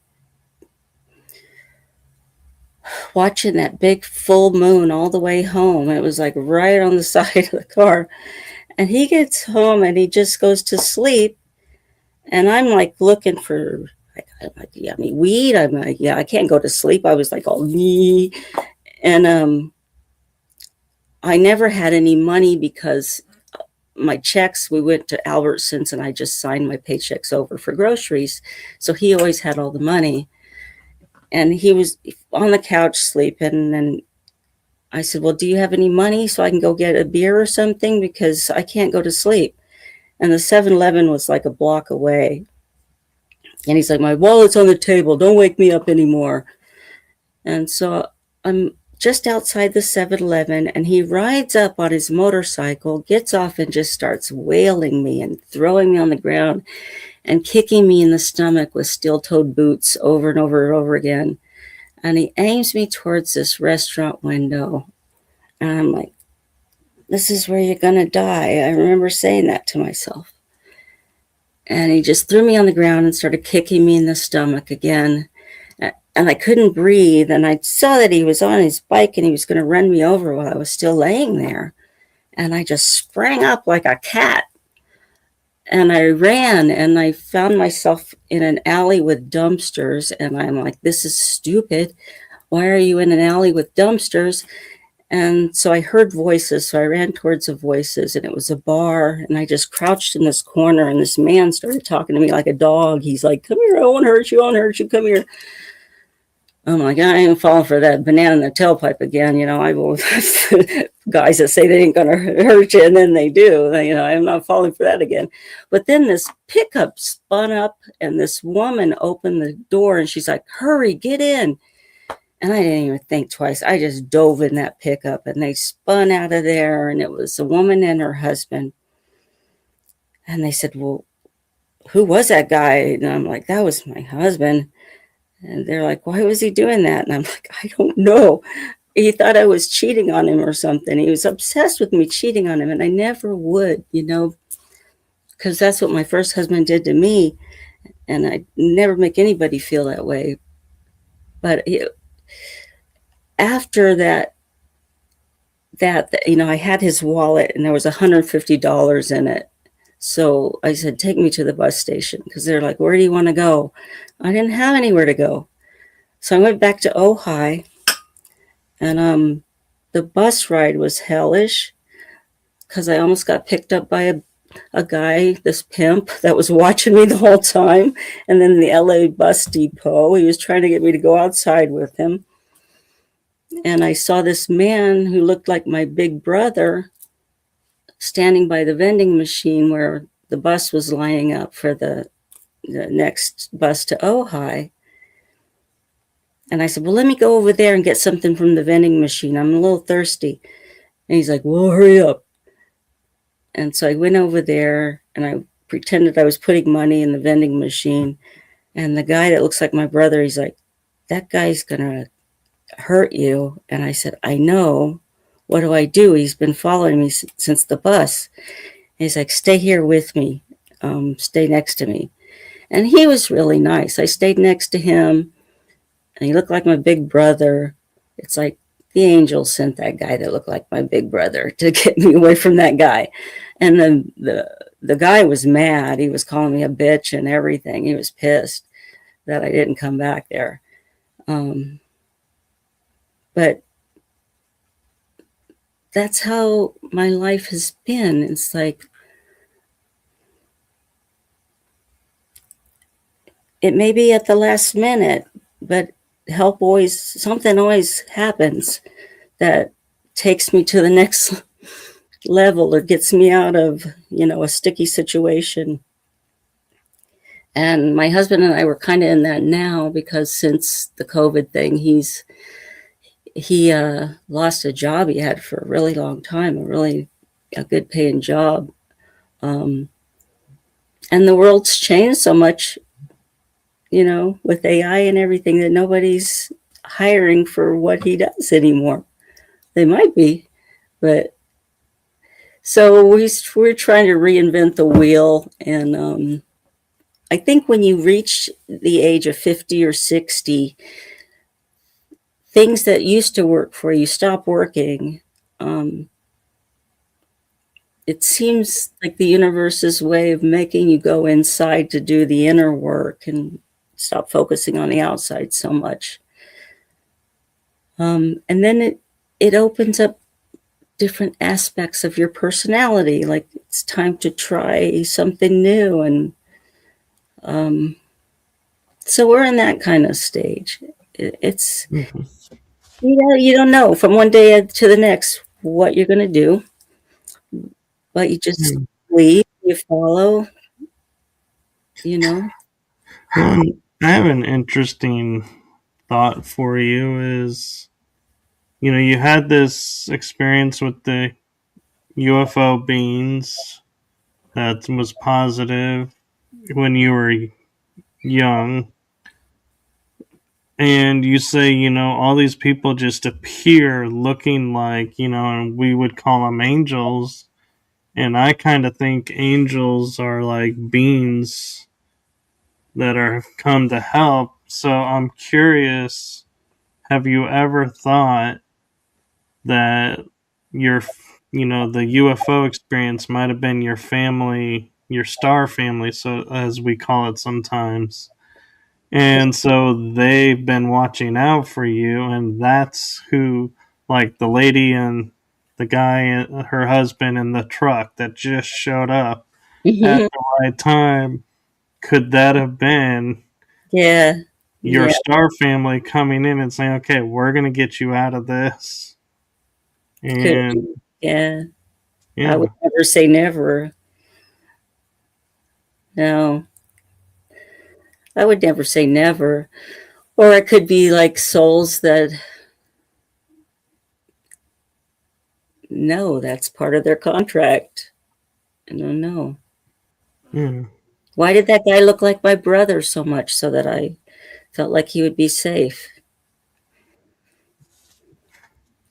watching that big full moon all the way home. It was like right on the side of the car. And he gets home and he just goes to sleep. And I'm like looking for, yeah, I mean, weed. I'm like, yeah, I can't go to sleep. I was like all, nee. And I never had any money because my checks, we went to Albertsons and I just signed my paychecks over for groceries. So he always had all the money. And he was on the couch sleeping. And I said, well, do you have any money so I can go get a beer or something? Because I can't go to sleep. And the 7-Eleven was like a block away. And he's like, my wallet's on the table. Don't wake me up anymore. And so I'm just outside the 7-Eleven, and he rides up on his motorcycle, gets off, and just starts wailing me and throwing me on the ground and kicking me in the stomach with steel-toed boots over and over and over again. And he aims me towards this restaurant window. And I'm like, this is where you're going to die. I remember saying that to myself. And he just threw me on the ground and started kicking me in the stomach again. And I couldn't breathe. And I saw that he was on his bike and he was going to run me over while I was still laying there. And I just sprang up like a cat. And I ran and I found myself in an alley with dumpsters. And I'm like, this is stupid. Why are you in an alley with dumpsters? And so I heard voices. So I ran towards the voices, and it was a bar. And I just crouched in this corner, and this man started talking to me like a dog. He's like, come here, I won't hurt you, I won't hurt you, come here. I'm like, I ain't falling for that banana in the tailpipe again. You know, I will guys that say they ain't going to hurt you, and then they do. You know, I'm not falling for that again. But then this pickup spun up, and this woman opened the door, and she's like, hurry, get in. And I didn't even think twice. I just dove in that pickup, and they spun out of there, and it was a woman and her husband. And they said, well, who was that guy? And I'm like, that was my husband. And they're like, why was he doing that? And I'm like, I don't know. He thought I was cheating on him or something. He was obsessed with me cheating on him. And I never would, you know, because that's what my first husband did to me. And I never make anybody feel that way. But after that, you know, I had his wallet and there was $150 in it. So I said, take me to the bus station, because they're like, where do you want to go? I didn't have anywhere to go. So I went back to Ojai, and the bus ride was hellish because I almost got picked up by a guy, this pimp, that was watching me the whole time. And then the LA bus depot, he was trying to get me to go outside with him. And I saw this man who looked like my big brother standing by the vending machine where the bus was lining up for the next bus to Ojai. And I said, well, let me go over there and get something from the vending machine. I'm a little thirsty. And he's like, well, hurry up. And so I went over there and I pretended I was putting money in the vending machine. And the guy that looks like my brother, he's like, that guy's going to hurt you. And I said, I know. What do I do? He's been following me since the bus. And he's like, stay here with me. Stay next to me. And he was really nice. I stayed next to him, and he looked like my big brother. It's like the angel sent that guy that looked like my big brother to get me away from that guy. And then the guy was mad. He was calling me a bitch and everything. He was pissed that I didn't come back there. But that's how my life has been. It's like it may be at the last minute, but something always happens that takes me to the next level or gets me out of, a sticky situation. And my husband and I were kind of in that now because since the COVID thing, he lost a job he had for a really long time, a good paying job. And the world's changed so much, with AI and everything, that nobody's hiring for what he does anymore. They might be, but so we're trying to reinvent the wheel. And I think when you reach the age of 50 or 60, things that used to work for you stop working. Um, it seems like the universe's way of making you go inside to do the inner work and stop focusing on the outside so much. And then it opens up different aspects of your personality. Like it's time to try something new. And so we're in that kind of stage. It's, you don't know from one day to the next what you're going to do, but you just lead, you follow, Well, I have an interesting thought for you is, you had this experience with the UFO beings that was positive when you were young. And you say, all these people just appear looking like, and we would call them angels. And I kind of think angels are like beings that are come to help. So I'm curious, have you ever thought that your, the UFO experience might have been your family, your star family, so as we call it sometimes? And so they've been watching out for you, and that's who, like the lady and the guy, her husband in the truck that just showed up at Mhm. the right time. Could that have been Yeah, your yeah, star family coming in and saying, okay, we're going to get you out of this? could And be. Yeah, I would yeah, never say never. No, I would never say never. Or it could be like souls that no, that's part of their contract. I don't know. yeah. Why did that guy look like my brother so much so that I felt like he would be safe?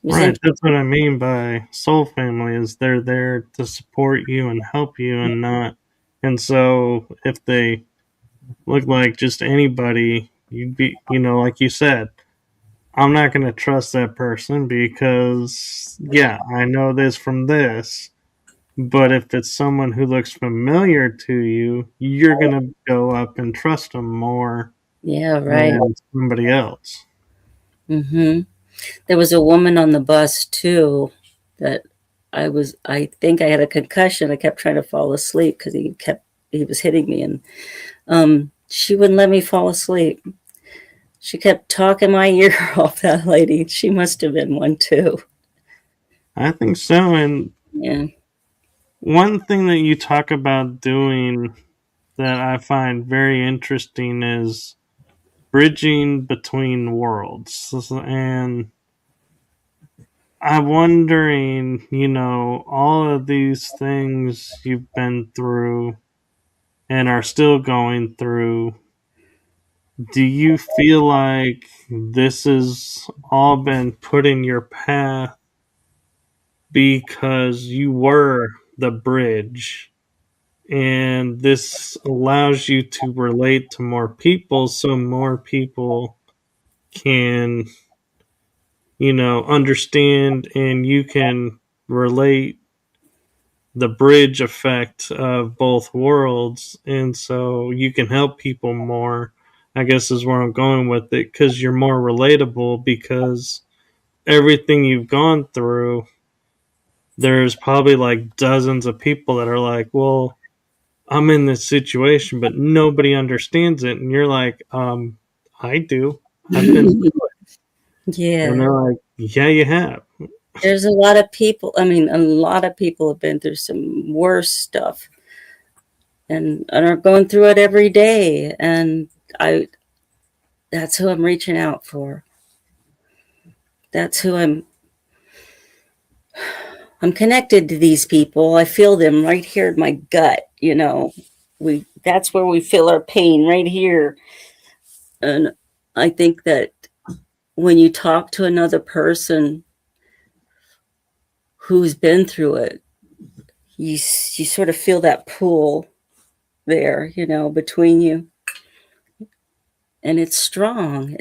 It was Right, that's interesting. what I mean by soul family is they're there to support you and help you and not. And so if they look like just anybody, you'd be, like you said, I'm not going to trust that person because, yeah, I know this from this. But if it's someone who looks familiar to you, you're going to go up and trust them more Yeah, right. than somebody else. Hmm. There was a woman on the bus too that I think I had a concussion. I kept trying to fall asleep because he was hitting me, and she wouldn't let me fall asleep. She kept talking my ear off, that lady. She must have been one too. I think so. And Yeah. one thing that you talk about doing that I find very interesting is bridging between worlds. And I'm wondering, all of these things you've been through and are still going through, do you feel like this has all been put in your path because you were the bridge? And this allows you to relate to more people so more people can, understand and you can relate the bridge effect of both worlds. And so you can help people more, I guess is where I'm going with it, because you're more relatable because everything you've gone through, there's probably like dozens of people that are like, well, I'm in this situation, but nobody understands it. And you're like, I do. I've been, and Yeah. they're like, yeah, you have. There's a lot of people. I mean, a lot of people have been through some worse stuff and are going through it every day. And I, that's who I'm reaching out for. That's who I'm connected to these people. I feel them right here in my gut, that's where we feel our pain right here. And I think that when you talk to another person who's been through it, you sort of feel that pull there, between you. And it's strong.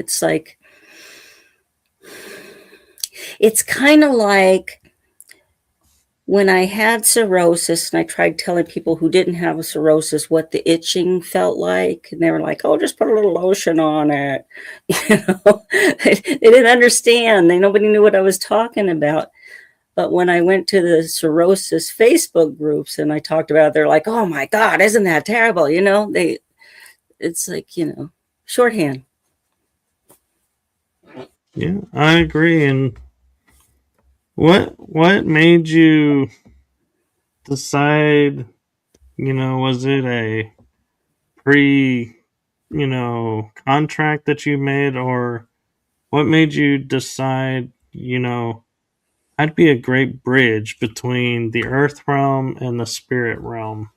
It's kind of like when I had cirrhosis and I tried telling people who didn't have a cirrhosis what the itching felt like. And they were like, oh, just put a little lotion on it. They didn't understand. Nobody knew what I was talking about. But when I went to the cirrhosis Facebook groups and I talked about it, they're like, oh my God, isn't that terrible? It's like, shorthand. Yeah, I agree. And what made you decide, was it a pre, contract that you made, or what made you decide, I'd be a great bridge between the earth realm and the spirit realm?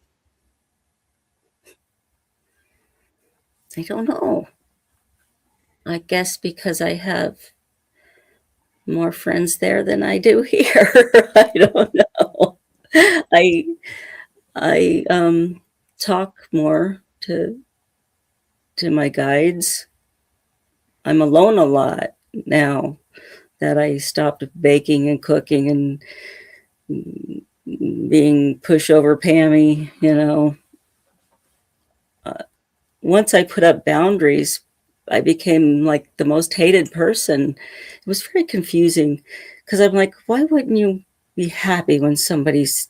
I don't know. I guess because I have more friends there than I do here. I don't know. I I talk more to my guides. I'm alone a lot now that I stopped baking and cooking and being pushover Pammy. Once I put up boundaries, I became like the most hated person. It was very confusing because I'm like, why wouldn't you be happy when somebody's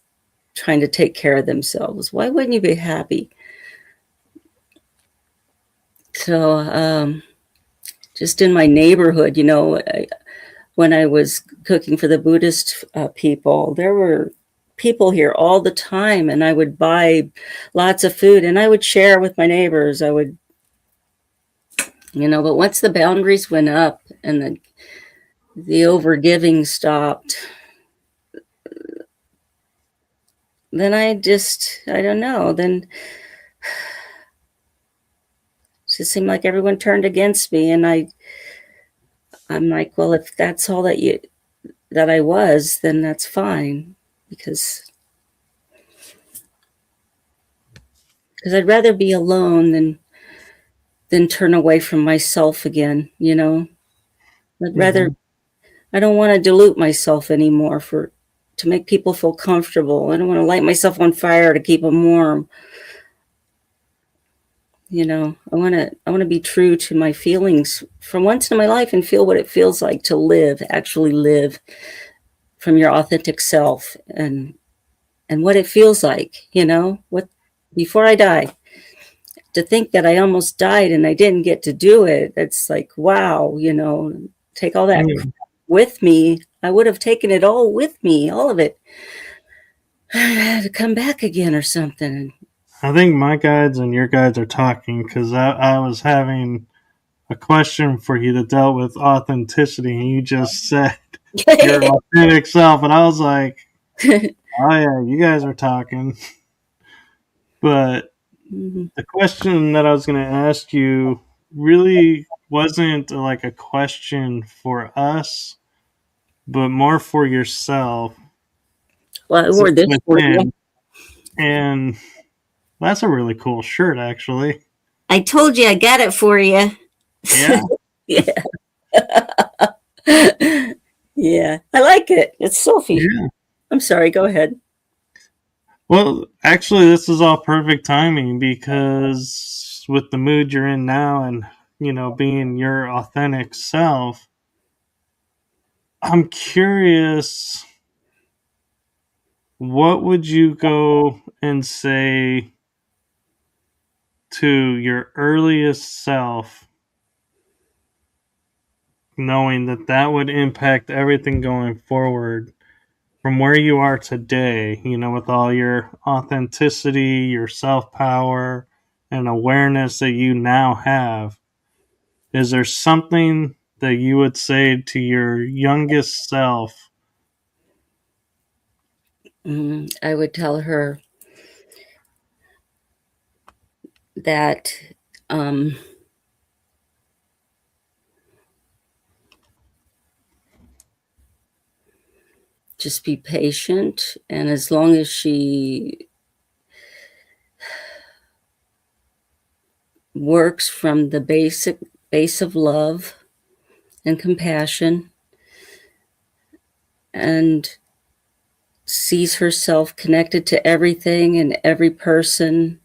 trying to take care of themselves? Why wouldn't you be happy? So, just in my neighborhood, when I was cooking for the Buddhist people, there were people here all the time, and I would buy lots of food and I would share with my neighbors. But once the boundaries went up and the overgiving stopped, then I don't know, then it just seemed like everyone turned against me. And I'm like, well, if that's all that I was, then that's fine, because I'd rather be alone than turn away from myself again. I'd rather, I don't want to dilute myself anymore to make people feel comfortable. I don't want to light myself on fire to keep them warm. I want to be true to my feelings for once in my life and feel what it feels like to actually live from your authentic self, and what it feels like, what before I die. To think that I almost died and I didn't get to do it, it's like, wow, take all that with me. I would have taken it all with me, all of it. I had to come back again or something. I think my guides and your guides are talking, because I was having a question for you that dealt with authenticity, and you just said your authentic self, and I was like, oh yeah, you guys are talking. But the question that I was going to ask you really wasn't like a question for us, but more for yourself. Well, I wore this for you. And that's a really cool shirt, actually. I told you I got it for you. Yeah. Yeah. Yeah. I like it. It's Sophie. Yeah. I'm sorry. Go ahead. Well, actually, this is all perfect timing, because with the mood you're in now and, being your authentic self, I'm curious, what would you go and say to your earliest self, knowing that that would impact everything going forward from where you are today, with all your authenticity, your self power, and awareness that you now have? Is there something that you would say to your youngest self? I would tell her that um, just be patient, and as long as she works from the basic base of love and compassion and sees herself connected to everything and every person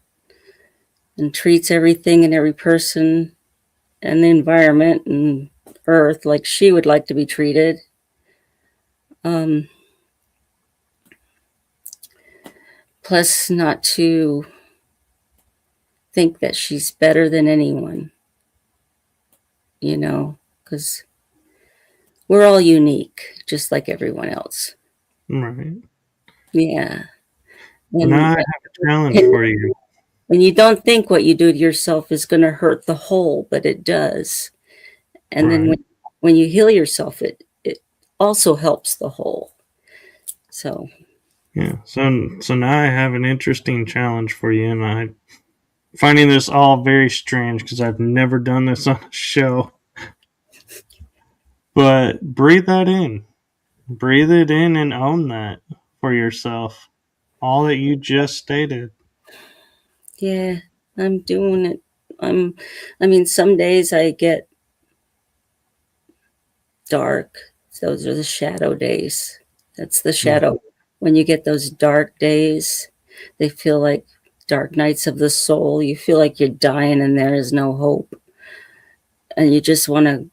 and treats everything and every person and the environment and earth like she would like to be treated. Um, Plus, not to think that she's better than anyone, because we're all unique, just like everyone else. Right. Yeah. Now I And, have a challenge for you. and you don't think what you do to yourself is going to hurt the whole, but it does. And then Right. when you heal yourself, it also helps the whole. So, Yeah. So now I have an interesting challenge for you, and I'm finding this all very strange because I've never done this on a show. But breathe that in. Breathe it in and own that for yourself. All that you just stated. yeah, I'm doing it. I'm, I mean, some days I get dark. Those are the shadow days. That's the Mhm. shadow. When you get those dark days, they feel like dark nights of the soul. You feel like you're dying and there is no hope. And you just want to,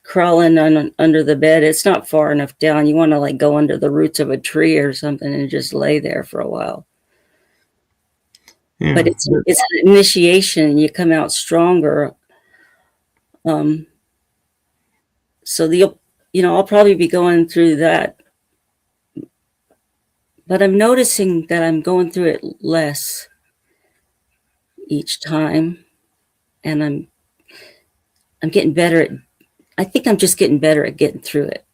crawling under the bed. It's not far enough down. You want to like go under the roots of a tree or something and just lay there for a while. But Yeah. it's an initiation and you come out stronger. Um, so I'll probably be going through that, but I'm noticing that I'm going through it less each time, and I'm getting better at. I think I'm just getting better at getting through it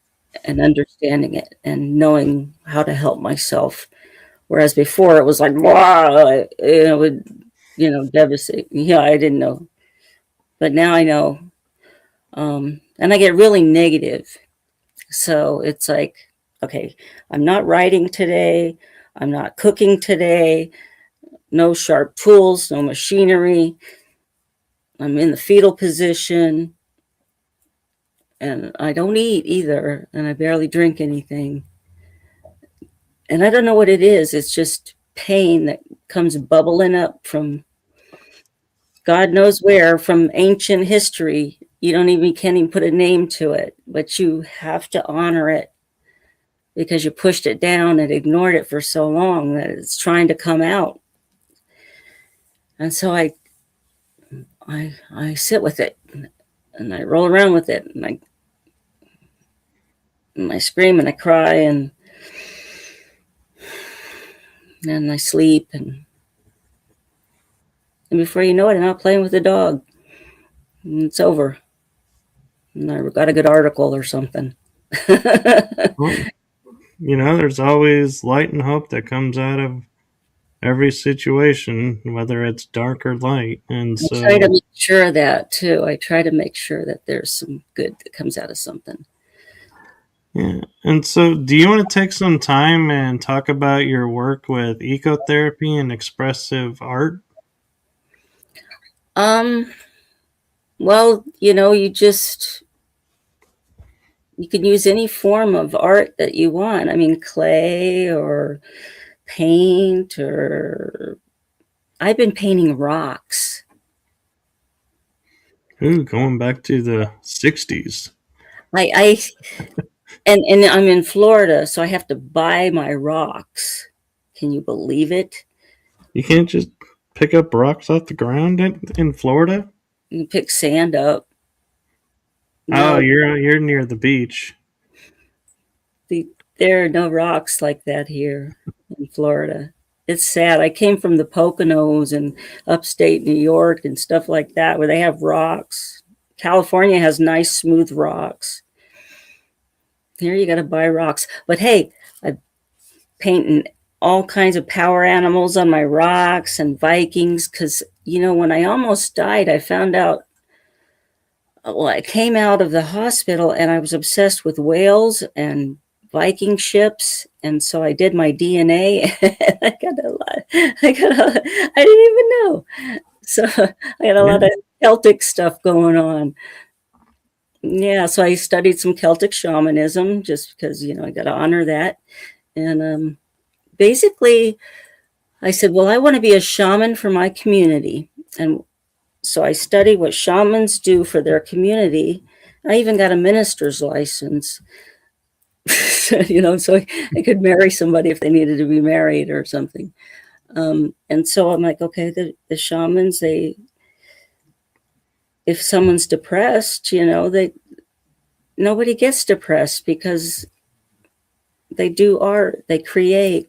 and understanding it and knowing how to help myself. Whereas before it was like, wow, it would, devastate me. Yeah, I didn't know, but now I know, and I get really negative. So it's like, okay, I'm not writing today. I'm not cooking today. No sharp tools, no machinery. I'm in the fetal position and I don't eat either. And I barely drink anything. And I don't know what it is. It's just pain that comes bubbling up from God knows where, from ancient history. Can't even put a name to it, but you have to honor it because you pushed it down and ignored it for so long that it's trying to come out. And so I sit with it and I roll around with it and I scream and I cry and I sleep and before you know it, I'm out playing with the dog and it's over. And I got a good article or something. Well, there's always light and hope that comes out of every situation, whether it's dark or light. And I try to so, make sure of that too. I try to make sure that there's some good that comes out of something. yeah. And so, do you want to take some time and talk about your work with ecotherapy and expressive art? Um, well, you can use any form of art that you want. I mean, clay or paint or I've been painting rocks. Ooh, going back to the 60s. I And I'm in Florida, so I have to buy my rocks. Can you believe it? You can't just pick up rocks off the ground in Florida. You pick sand up. Oh, No, you're near the beach. there are no rocks like that here in Florida. It's sad. I came from the Poconos and upstate New York and stuff like that where they have rocks. California has nice, smooth rocks. Here you got to buy rocks. But hey, I'm painting all kinds of power animals on my rocks and Vikings because, when I almost died, I found out. Well, I came out of the hospital and I was obsessed with whales and Viking ships, and so I did my DNA. And I got a lot. I didn't even know. So I got a Yeah, lot of Celtic stuff going on. Yeah, so I studied some Celtic shamanism just because I got to honor that. And basically, I said, well, I want to be a shaman for my community, and so I studied what shamans do for their community. I even got a minister's license, so I could marry somebody if they needed to be married or something. And so I'm like, okay, the shamans, if someone's depressed, nobody gets depressed because they do art, they create.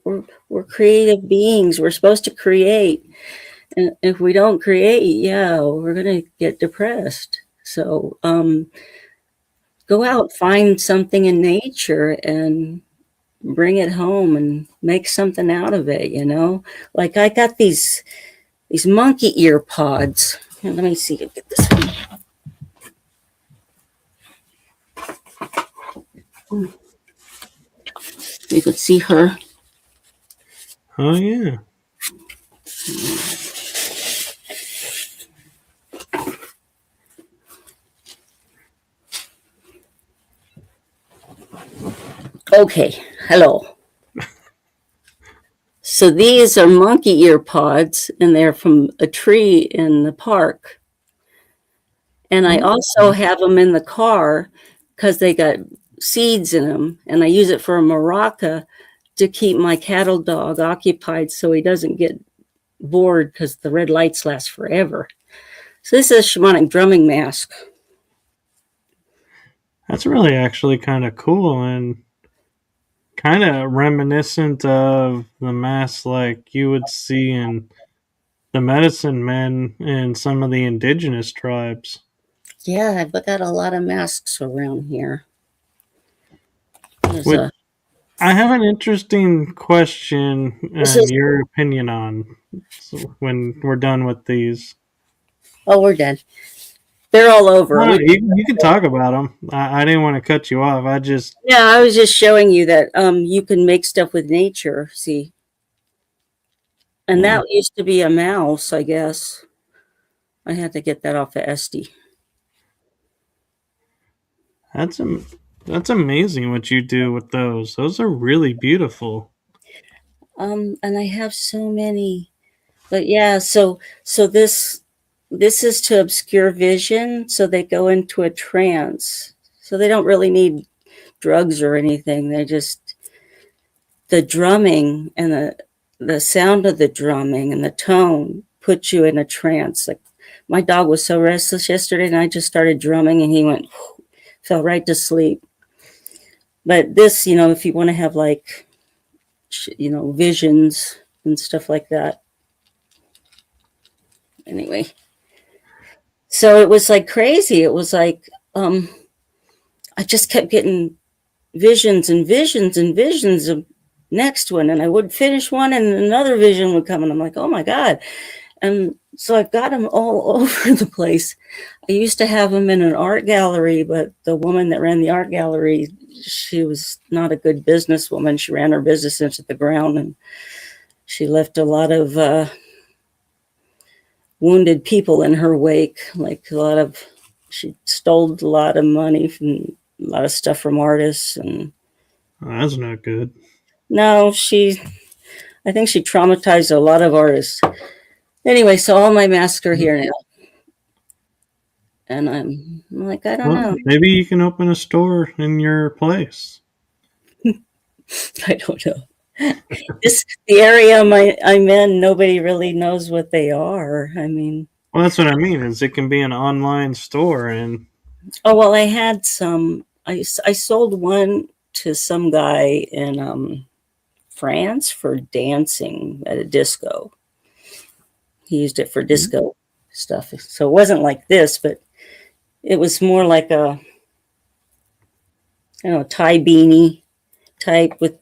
We're creative beings. We're supposed to create. And if we don't create, yeah, we're going to get depressed. So go out, find something in nature and bring it home and make something out of it. Like I got these monkey ear pods. Here, let me see. Get this one. You could see her. oh yeah. Okay, hello. So these are monkey ear pods, and they're from a tree in the park. And I also Okay. have them in the car because they got seeds in them, and I use it for a maraca to keep my cattle dog occupied so he doesn't get bored because the red lights last forever. So this is a shamanic drumming mask. That's really actually kind of cool and kind of reminiscent of the masks like you would see in the medicine men in some of the indigenous tribes. Yeah, I've got a lot of masks around here. There's Which a I have an interesting question this and is your opinion on when we're done with these. oh, we're dead. They're all over. No, you can talk about them. I didn't want to cut you off. I just Yeah, I was just showing you that you can make stuff with nature. See, and yeah, that used to be a mouse, I guess. I had to get that off of SD. that's that's amazing what you do with those. Those are really beautiful. And I have so many, but yeah. So this is to obscure vision, so they go into a trance. So they don't really need drugs or anything. They just the drumming and the sound of the drumming and the tone put you in a trance. Like my dog was so restless yesterday, and I just started drumming, and he went fell right to sleep. But this, if you want to have like visions and stuff like that. Anyway, so it was like crazy. It was like I just kept getting visions and visions and visions of next one, and I would finish one and another vision would come, and I'm like, oh my god. And so I've got them all over the place. I used to have them in an art gallery, but the woman that ran the art gallery, she was not a good businesswoman. She ran her business into the ground, and she left a lot of wounded people in her wake. Like she stole a lot of money from a lot of stuff from artists, and Oh, that's not good. no, I think she traumatized a lot of artists. Anyway, so all my masks are here now, and I'm like, I don't Well, know. maybe you can open a store in your place. I don't know. The area I'm in, nobody really knows what they are. I mean, Well, that's what I mean. Is it can be an online store, and oh well, I had some. I sold one to some guy in France for dancing at a disco. He used it for disco stuff. So it wasn't like this, but it was more like a, I don't know, tie beanie type with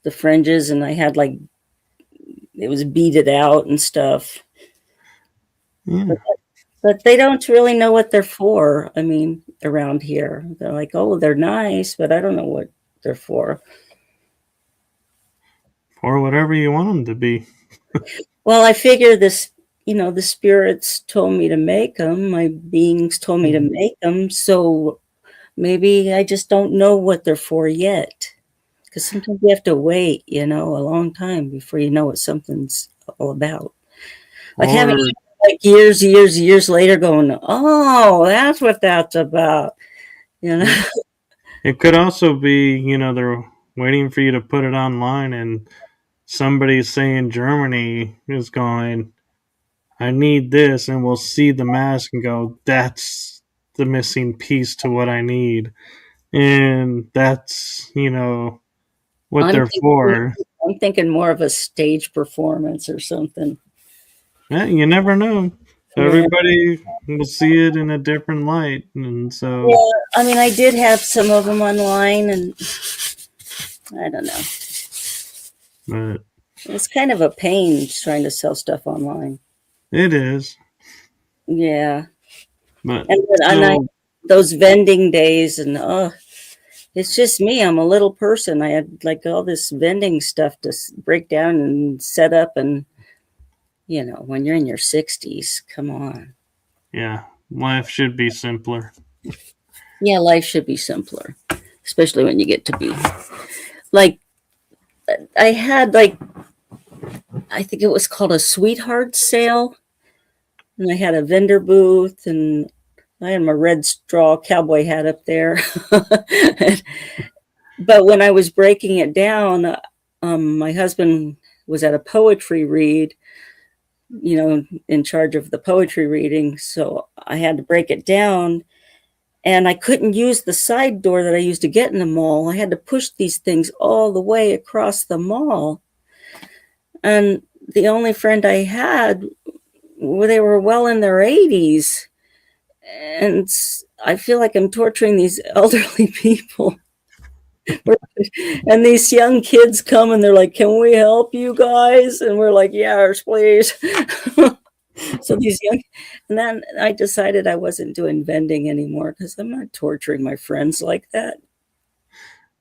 the fringes, and I had like, it was beaded out and stuff. yeah, But they don't really know what they're for. I mean, around here, they're like, oh, they're nice, but I don't know what they're for. or whatever you want them to be. Well, I figure this, the spirits told me to make them. My beings told me to make them. So maybe I just don't know what they're for yet. Because sometimes you have to wait, a long time before you know what something's all about. Like having Or like years later going, oh, that's what that's about. You know? it could also be, they're waiting for you to put it online, and somebody, say in Germany, is going, I need this, and we'll see the mask and go, that's the missing piece to what I need. And that's, what I'm they're thinking, for. I'm thinking more of a stage performance or something. Yeah, you never know. Yeah. Everybody will see it in a different light. And so, Yeah. I mean, I did have some of them online, and I don't know. but It's kind of a pain trying to sell stuff online. it is. Yeah. But And so, those vending days, and it's just me. I'm a little person. I had like all this vending stuff to break down and set up, and when you're in your 60s, come on. yeah, life should be simpler. Yeah, life should be simpler, especially when you get to be like, I had like, I think it was called a sweetheart sale, and I had a vendor booth, and I had my red straw cowboy hat up there. But when I was breaking it down, my husband was at a poetry read, in charge of the poetry reading. So I had to break it down, and I couldn't use the side door that I used to get in the mall. I had to push these things all the way across the mall. And the only friend I had, well, they were well in their 80s. And I feel like I'm torturing these elderly people. And these young kids come and they're like, can we help you guys? And we're like, yes, please. So these young, and then I decided I wasn't doing vending anymore because I'm not torturing my friends like that.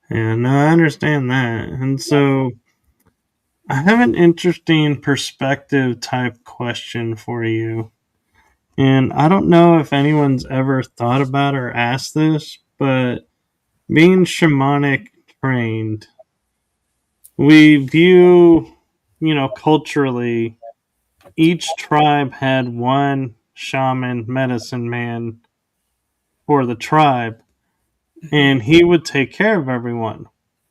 Yeah, no, I understand that. And so, I have an interesting perspective type question for you. And I don't know if anyone's ever thought about or asked this, but being shamanic trained, we view, culturally, each tribe had one shaman medicine man for the tribe, and he would take care of everyone.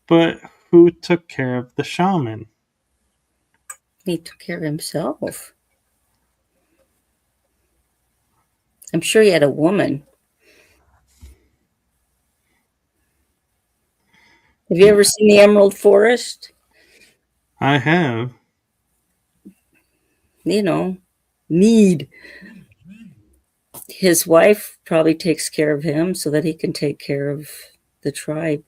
But who took care of the shaman? He took care of himself. I'm sure he had a woman. Have you ever seen the Emerald Forest? I have. You know, need. His wife probably takes care of him so that he can take care of the tribe.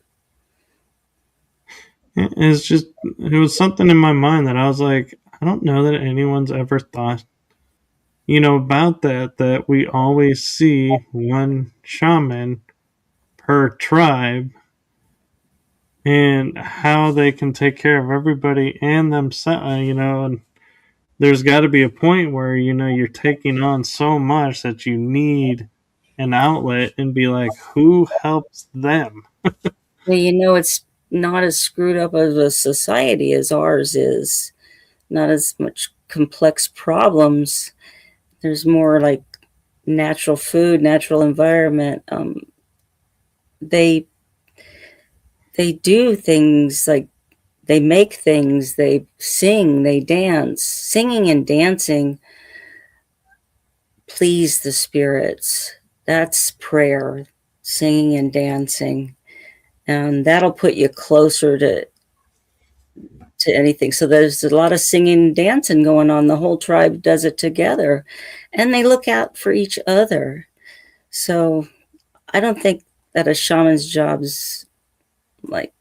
It's just, it was something in my mind that I was like, I don't know that anyone's ever thought, about that we always see one shaman per tribe and how they can take care of everybody and themselves, and there's got to be a point where, you're taking on so much that you need an outlet and be like, who helps them? Well, it's not as screwed up of a society as ours is. Not as much complex problems. There's more like natural food, natural environment. They do things like they make things, they sing, they dance. Singing and dancing please the spirits. That's prayer, singing and dancing. And that'll put you closer to anything. So there's a lot of singing and dancing going on. The whole tribe does it together. And they look out for each other. So I don't think that a shaman's job's like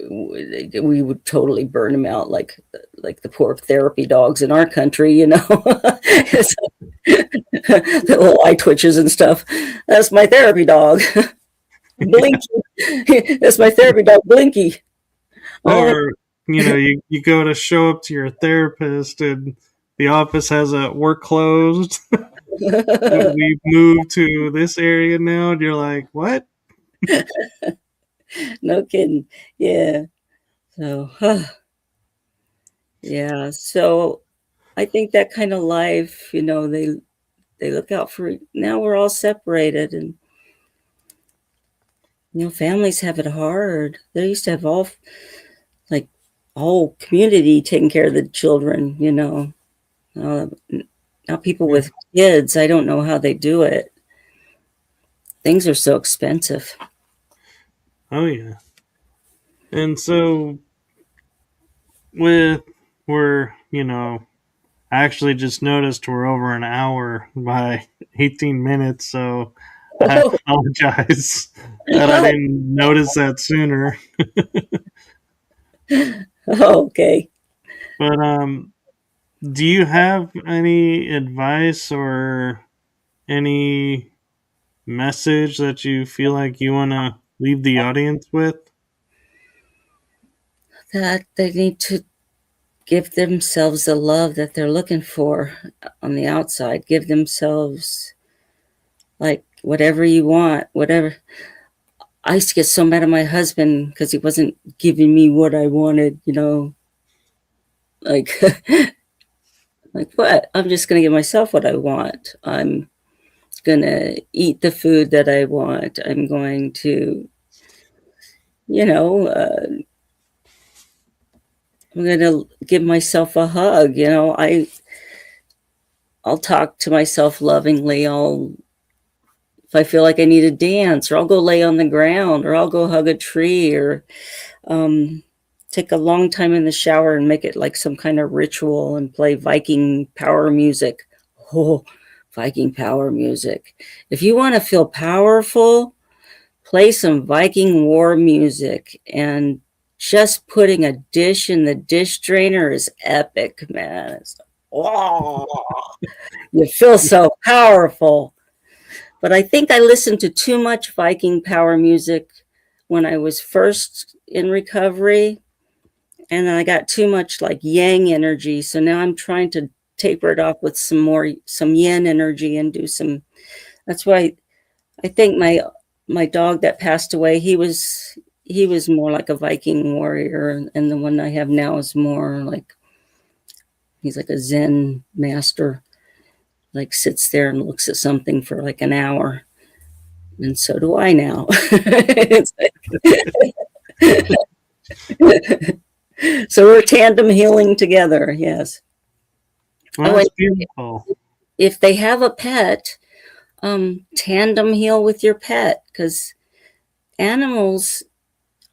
we would totally burn them out like the poor therapy dogs in our country, you know. The little eye twitches and stuff. That's my therapy dog. Blinky. That's my therapy dog, Blinky. Or, you go to show up to your therapist and the office has a "we're closed." We moved to this area now, and you're like, what? No kidding. Yeah. So, yeah. So I think that kind of life, they look out for. Now we're all separated, and families have it hard. They used to have like whole community taking care of the children. Now people with kids, I don't know how they do it. Things are so expensive. Oh yeah. And so we're I actually just noticed we're over an hour by 18 minutes, so I apologize that I didn't notice that sooner. Okay. But do you have any advice or any message that you feel like you want to leave the audience with? That they need to give themselves the love that they're looking for on the outside. Give themselves like whatever you want, whatever. I used to get so mad at my husband because he wasn't giving me what I wanted, like like what? I'm just gonna give myself what I want. I'm gonna eat the food that I want. I'm going to, you know, I'm gonna give myself a hug. I'll talk to myself lovingly. If I feel like I need to dance, or I'll go lay on the ground, or I'll go hug a tree, or take a long time in the shower and make it like some kind of ritual and play Viking power music. Oh, Viking power music. If you want to feel powerful, play some Viking war music. And just putting a dish in the dish drainer is epic, man. Oh, you feel so powerful. But I think I listened to too much Viking power music when I was first in recovery. And then I got too much like yang energy. So now I'm trying to taper it off with some yin energy and do some. That's why I think my dog that passed away, he was more like a Viking warrior, and the one I have now is more like he's like a Zen master, like sits there and looks at something for like an hour. And so do I now. So we're tandem healing together. Yes. Well, that's beautiful. If they have a pet, tandem heal with your pet, because animals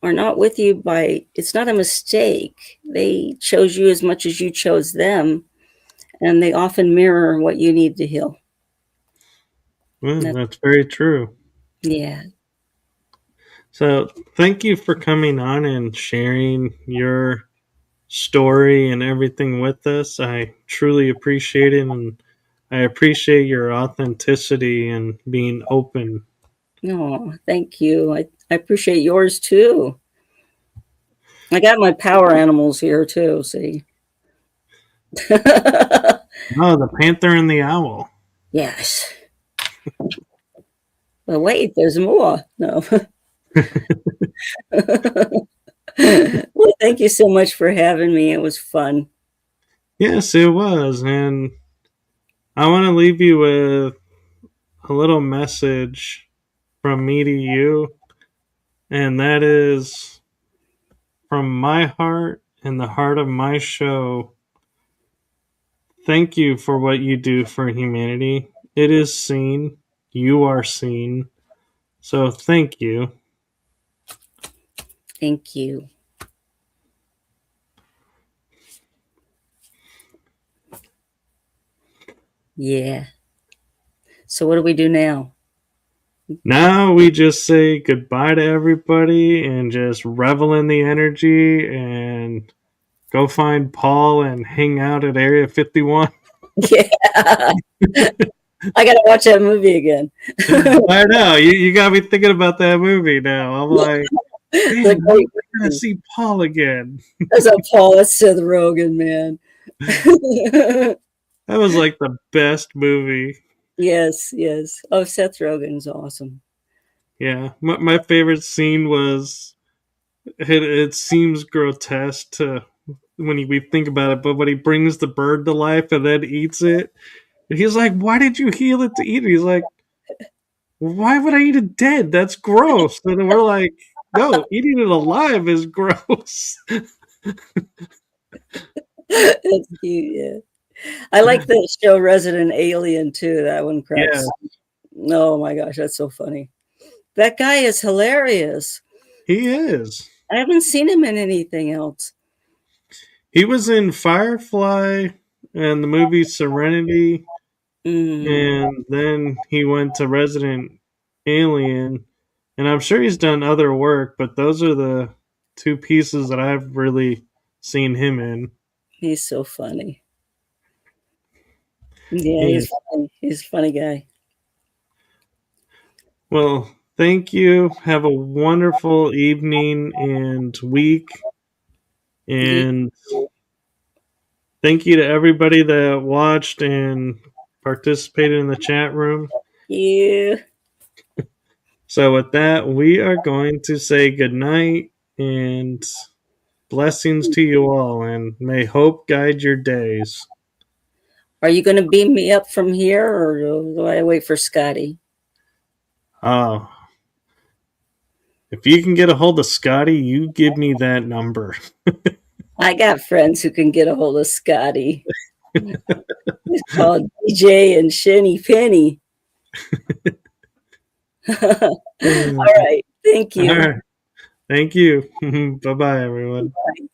are not with you it's not a mistake. They chose you as much as you chose them, and they often mirror what you need to heal. Well, that's very true. Yeah. So thank you for coming on and sharing your story and everything with us. I truly appreciate it, and I appreciate your authenticity and being open. Oh, thank you. I appreciate yours too. I got my power animals here too, see. Oh, the panther and the owl. Yes. But wait, there's more. No. Well, thank you so much for having me. It was fun. Yes, it was. And I want to leave you with a little message from me to you. And that is, from my heart and the heart of my show, thank you for what you do for humanity. It is seen. You are seen. So thank you. Thank you. Yeah. So what do we do now? Now we just say goodbye to everybody and just revel in the energy and go find Paul and hang out at Area 51. Yeah. I got to watch that movie again. I know. You got me thinking about that movie now. I'm like, man, we're going to see Paul again. That's a Paul. That's Seth Rogen, man. That was like the best movie. Yes, yes. Oh, Seth Rogen's awesome. Yeah. My favorite scene was it seems grotesque to when we think about it, but when he brings the bird to life and then eats it, and he's like, "Why did you heal it to eat it?" He's like, "Why would I eat it dead? That's gross." And then we're like, "No, eating it alive is gross." That's cute, yeah. I like the show Resident Alien too. That one cracks. Yeah. Oh my gosh, that's so funny. That guy is hilarious. He is. I haven't seen him in anything else. He was in Firefly and the movie Serenity, and then he went to Resident Alien, and I'm sure he's done other work, but those are the two pieces that I've really seen him in. He's so funny. Yeah, Yeah. he's funny. He's a funny guy. Well, thank you. Have a wonderful evening and week. And thank you to everybody that watched and participated in the chat room. Yeah. So, with that, we are going to say goodnight and blessings to you all, and may hope guide your days. Are you going to beam me up from here, or do I wait for Scotty? Oh, if you can get a hold of Scotty, you give me that number. I got friends who can get a hold of Scotty. He's called DJ and Shinny Penny. All right. Thank you. All right. Thank you. Bye bye, everyone. Bye.